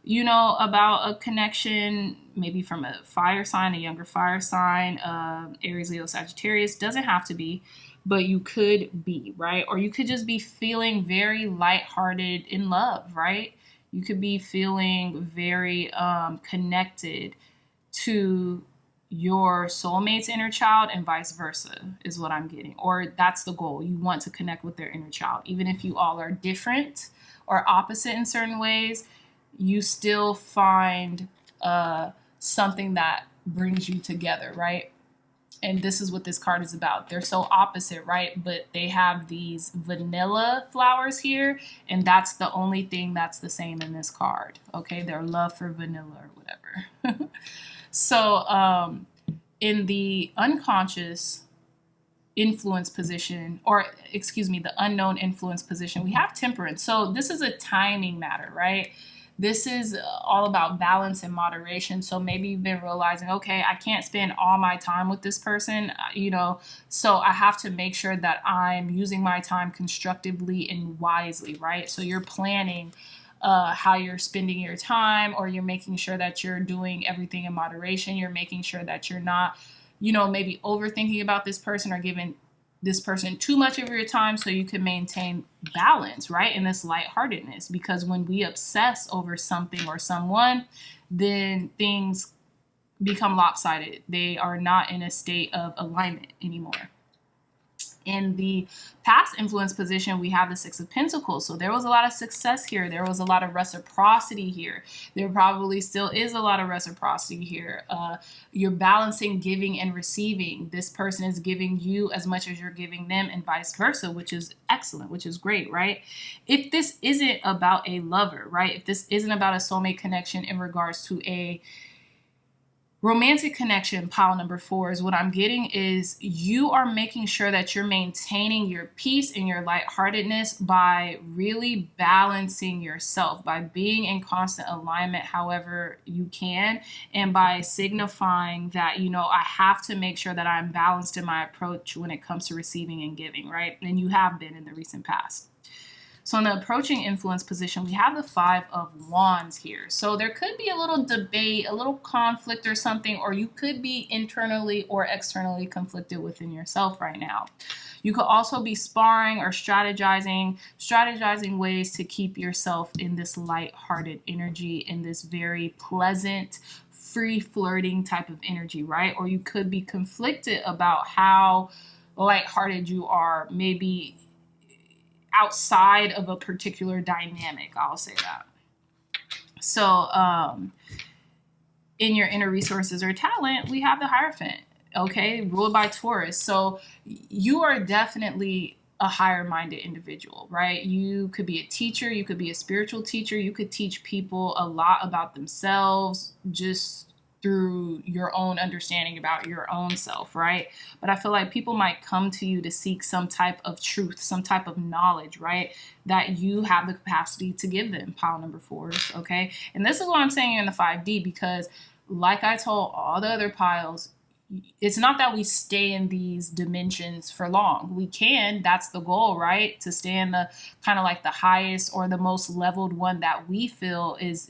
about a connection, maybe from a fire sign, a younger fire sign, Aries, Leo, Sagittarius. Doesn't have to be, but you could be, right? Or you could just be feeling very lighthearted in love, right? You could be feeling very connected to your soulmate's inner child and vice versa is what I'm getting. Or that's the goal. You want to connect with their inner child. Even if you all are different or opposite in certain ways, you still find something that brings you together, right? And this is what this card is about. They're so opposite, right? But they have these vanilla flowers here, and that's the only thing that's the same in this card, okay? Their love for vanilla or whatever. So in the unconscious influence position, or excuse me, the unknown influence position, we have Temperance. So this is a timing matter, right? This is all about balance and moderation. So maybe you've been realizing, okay, I can't spend all my time with this person, so I have to make sure that I'm using my time constructively and wisely, right? So you're planning how you're spending your time, or you're making sure that you're doing everything in moderation. You're making sure that you're not, maybe overthinking about this person or giving this person too much of your time, so you can maintain balance, right? And this lightheartedness, because when we obsess over something or someone, then things become lopsided. They are not in a state of alignment anymore. In the past influence position, we have the Six of Pentacles. So there was a lot of success here. There was a lot of reciprocity here. There probably still is a lot of reciprocity here. You're balancing giving and receiving. This person is giving you as much as you're giving them, and vice versa, which is excellent, which is great, right? If this isn't about a lover, right? If this isn't about a soulmate connection in regards to a romantic connection, pile number 4, is what I'm getting is you are making sure that you're maintaining your peace and your lightheartedness by really balancing yourself, by being in constant alignment however you can, and by signifying that, I have to make sure that I'm balanced in my approach when it comes to receiving and giving, right? And you have been in the recent past. So in the approaching influence position, we have the Five of Wands here. So there could be a little debate, a little conflict or something, or you could be internally or externally conflicted within yourself right now. You could also be sparring or strategizing ways to keep yourself in this light-hearted energy, in this very pleasant, free flirting type of energy, right? Or you could be conflicted about how light-hearted you are, maybe outside of a particular dynamic, I'll say that. So in your inner resources or talent, we have the Hierophant, okay, ruled by Taurus. So you are definitely a higher-minded individual, right? You could be a teacher, you could be a spiritual teacher, you could teach people a lot about themselves just through your own understanding about your own self, right? But I feel like people might come to you to seek some type of truth, some type of knowledge, right? That you have the capacity to give them, pile number 4s, okay? And this is what I'm saying in the 5D, because like I told all the other piles, it's not that we stay in these dimensions for long. We can, that's the goal, right? To stay in the kind of like the highest or the most leveled one that we feel is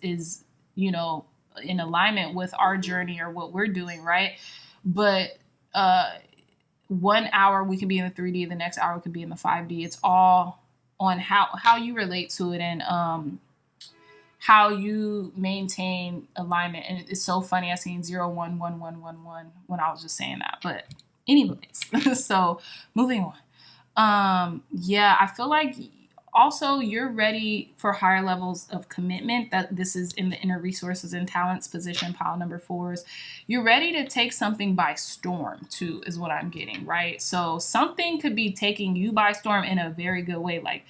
in alignment with our journey or what we're doing, right? But 1 hour we can be in the 3D, the next hour could be in the 5D. It's all on how you relate to it and how you maintain alignment. And it's so funny, I seen 011111 when I was just saying that. But anyways, so moving on. Yeah, I feel like also you're ready for higher levels of commitment. That this is in the inner resources and talents position, pile number 4s. You're ready to take something by storm too, is what I'm getting, right? So something could be taking you by storm in a very good way. Like,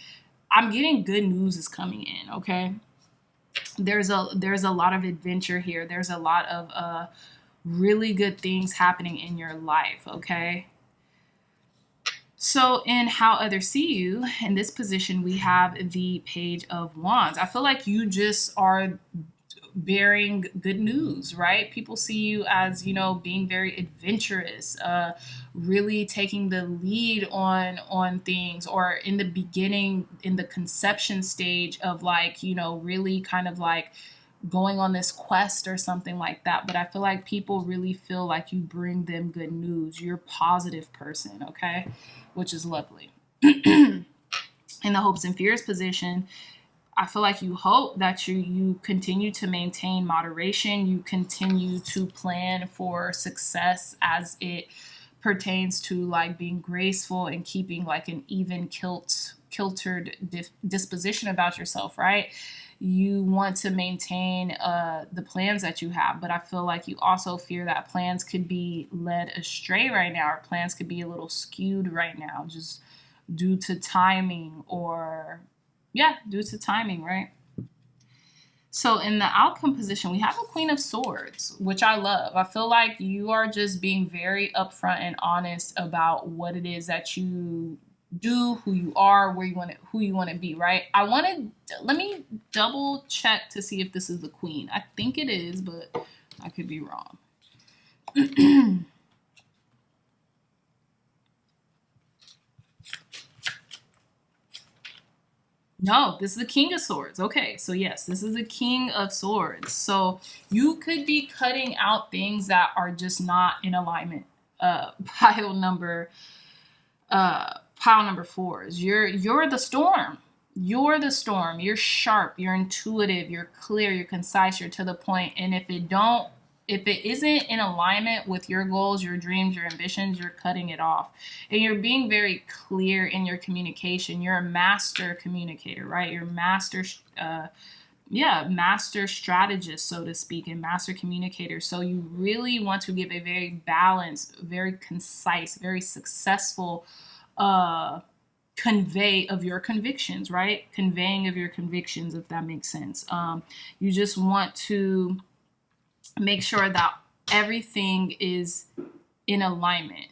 I'm getting good news is coming in, okay? There's a lot of adventure here. There's a lot of really good things happening in your life, okay? So in how others see you, in this position, we have the Page of Wands. I feel like you just are bearing good news, right? People see you as, you know, being very adventurous, really taking the lead on things, or in the beginning, in the conception stage of, like, you know, really kind of like going on this quest or something like that. But I feel like people really feel like you bring them good news. You're a positive person, okay? Which is lovely. In the hopes and fears position, I feel like you hope that you continue to maintain moderation. You continue to plan for success as it pertains to, like, being graceful and keeping like an even kiltered disposition about yourself, right? You want to maintain the plans that you have, but I feel like you also fear that plans could be led astray right now, or plans could be a little skewed right now, just due to timing, due to timing, right? So in the outcome position, we have a Queen of Swords, which I love. I feel like you are just being very upfront and honest about what it is that you do, who you are, who you want to be, right? Let me double check to see if this is the Queen. I think it is, but I could be wrong. No, this is the King of Swords. Okay, so yes, this is the King of Swords. So you could be cutting out things that are just not in alignment. Pile number 4s. You're the storm. You're the storm. You're sharp. You're intuitive. You're clear. You're concise. You're to the point. And if it isn't in alignment with your goals, your dreams, your ambitions, you're cutting it off. And you're being very clear in your communication. You're a master communicator, right? You're master strategist, so to speak, and master communicator. So you really want to give a very balanced, very concise, very successful convey of your convictions, right? Conveying of your convictions, if that makes sense. You just want to make sure that everything is in alignment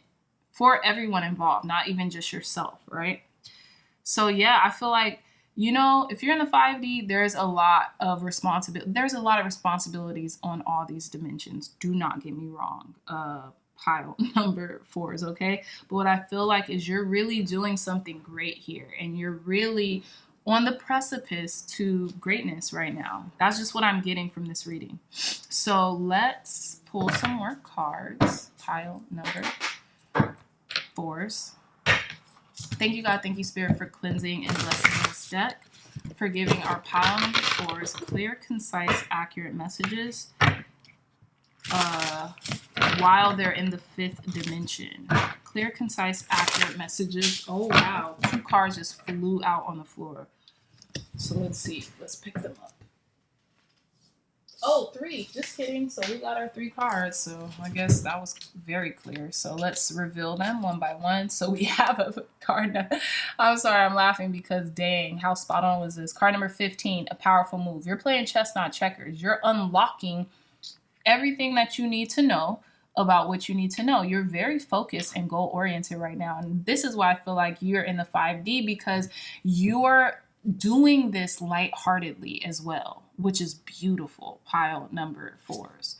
for everyone involved, not even just yourself, right? So yeah, I feel like, you know, if you're in the 5D, there's a lot of responsibility. There's a lot of responsibilities on all these dimensions. Do not get me wrong. Pile number 4s, okay? But what I feel like is you're really doing something great here, and you're really on the precipice to greatness right now. That's just what I'm getting from this reading. So let's pull some more cards. Pile number 4s. Thank you, God. Thank you, Spirit, for cleansing and blessing this deck, for giving our pile number 4s clear, concise, accurate messages while they're in the 5th dimension. Clear, concise, accurate messages. Oh, wow. 2 cards just flew out on the floor. So let's see. Let's pick them up. Oh, 3. Just kidding. So we got our 3 cards. So I guess that was very clear. So let's reveal them one by one. So we have a card. I'm sorry, I'm laughing because dang, how spot on was this? Card number 15, a powerful move. You're playing chess, not checkers. You're unlocking everything that you need to know about what you need to know. You're very focused and goal oriented right now. And this is why I feel like you're in the 5D, because you're doing this lightheartedly as well, which is beautiful. Pile number 4s.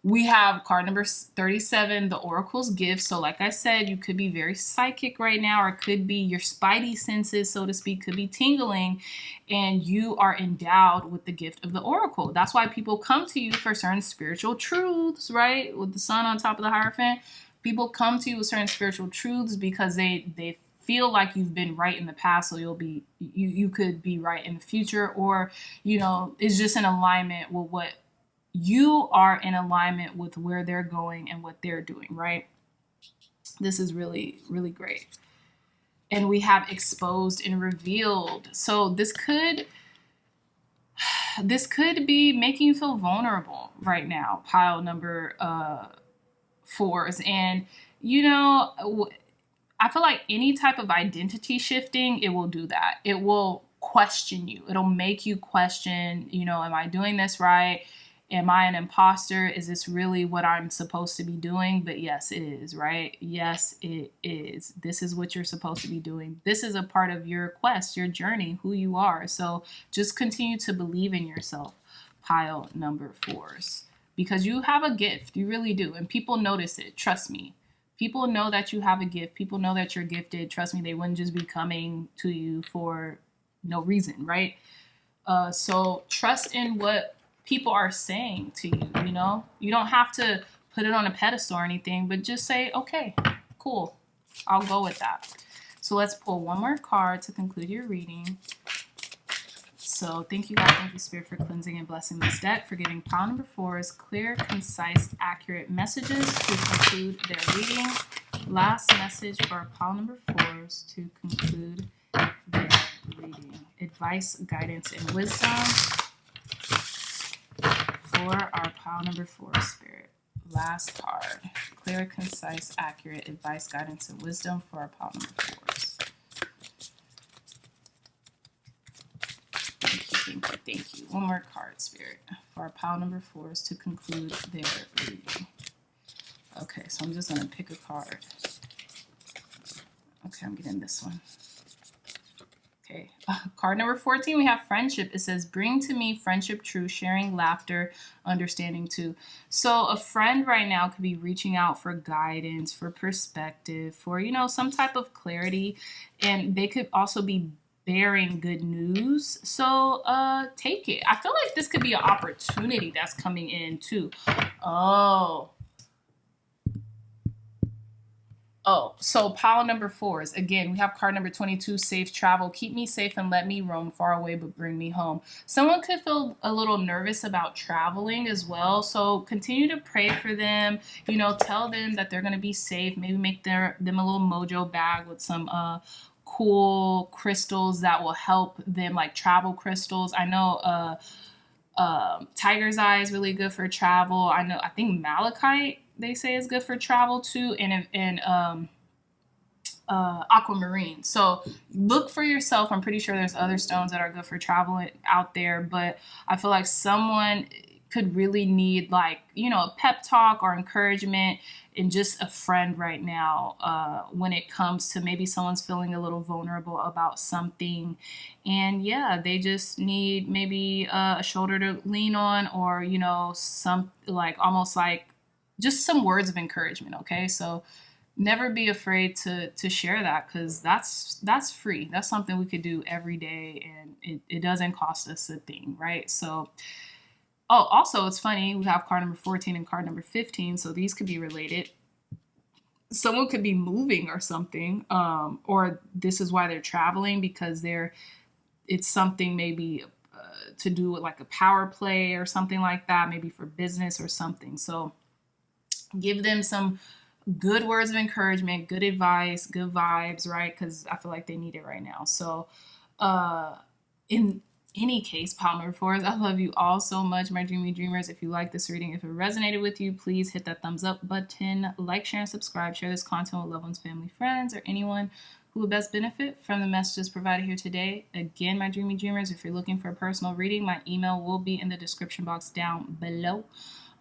We have card number 37, the Oracle's Gift. So like I said, you could be very psychic right now, or it could be your spidey senses, so to speak, could be tingling, and you are endowed with the gift of the Oracle. That's why people come to you for certain spiritual truths, right? With the sun on top of the Hierophant, people come to you with certain spiritual truths because they feel like you've been right in the past, so you could be right in the future, or, you know, it's just in alignment with what you are, in alignment with where they're going and what they're doing, right? This is really, really great. and we have exposed and revealed. So this could be making you feel vulnerable right now, pile number 4s. And you know, I feel like any type of identity shifting, it will do that. It will question you. It'll make you question, you know, am I doing this right? Am I an imposter? Is this really what I'm supposed to be doing? But yes, it is, right? Yes, it is. This is what you're supposed to be doing. This is a part of your quest, your journey, who you are. So just continue to believe in yourself, pile number 4s, because you have a gift. You really do. And people notice it. Trust me. People know that you have a gift. People know that you're gifted. Trust me, they wouldn't just be coming to you for no reason, right? So trust in what people are saying to you, you know? You don't have to put it on a pedestal or anything, but just say, okay, cool, I'll go with that. So let's pull one more card to conclude your reading. So thank you, God. Thank you, Spirit, for cleansing and blessing this deck, for giving pile number 4s clear, concise, accurate messages to conclude their reading. Last message for our pile number 4s to conclude their reading. Advice, guidance, and wisdom for our pile number 4, Spirit. Last card. Clear, concise, accurate advice, guidance, and wisdom for our pile number 4s. Thank you. One more card, Spirit, for our pile number 4s to conclude their reading. Okay, so I'm just going to pick a card. Okay, I'm getting this one. Okay, card number 14, we have friendship. It says, bring to me friendship true, sharing, laughter, understanding too. So a friend right now could be reaching out for guidance, for perspective, for, you know, some type of clarity. And they could also be bearing good news. So take it. I feel like this could be an opportunity that's coming in too. So pile number 4s. Again, we have card number 22, safe travel. Keep me safe and let me roam far away, but bring me home. Someone could feel a little nervous about traveling as well. So continue to pray for them. You know, tell them that they're going to be safe. Maybe make them a little mojo bag with some cool crystals that will help them, like travel crystals. I know tiger's eye is really good for travel. I think malachite, they say, is good for travel too, and aquamarine. So look for yourself. I'm pretty sure there's other stones that are good for traveling out there, but I feel like someone could really need, like, you know, a pep talk or encouragement, and just a friend right now when it comes to maybe someone's feeling a little vulnerable about something, and yeah, they just need maybe a shoulder to lean on, or, you know, some, like, almost like just some words of encouragement. Okay, so never be afraid to share that, because that's free. That's something we could do every day, and it doesn't cost us a thing, right? So also, it's funny, we have card number 14 and card number 15, so these could be related. Someone could be moving or something, or this is why they're traveling, because it's something maybe to do with like a power play or something like that, maybe for business or something. So give them some good words of encouragement, good advice, good vibes, right? Because I feel like they need it right now. So in any case, pile number 4s, I love you all so much, my dreamy dreamers. If you like this reading, if it resonated with you, please hit that thumbs up button, like, share, and subscribe. Share this content with loved ones, family, friends, or anyone who would best benefit from the messages provided here today. Again, my dreamy dreamers, if you're looking for a personal reading, my email will be in the description box down below.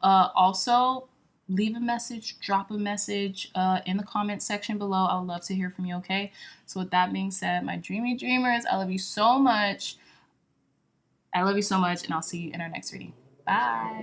Also, leave a message, drop a message in the comment section below. I would love to hear from you, okay? So with that being said, my dreamy dreamers, I love you so much. I love you so much, and I'll see you in our next reading. Bye.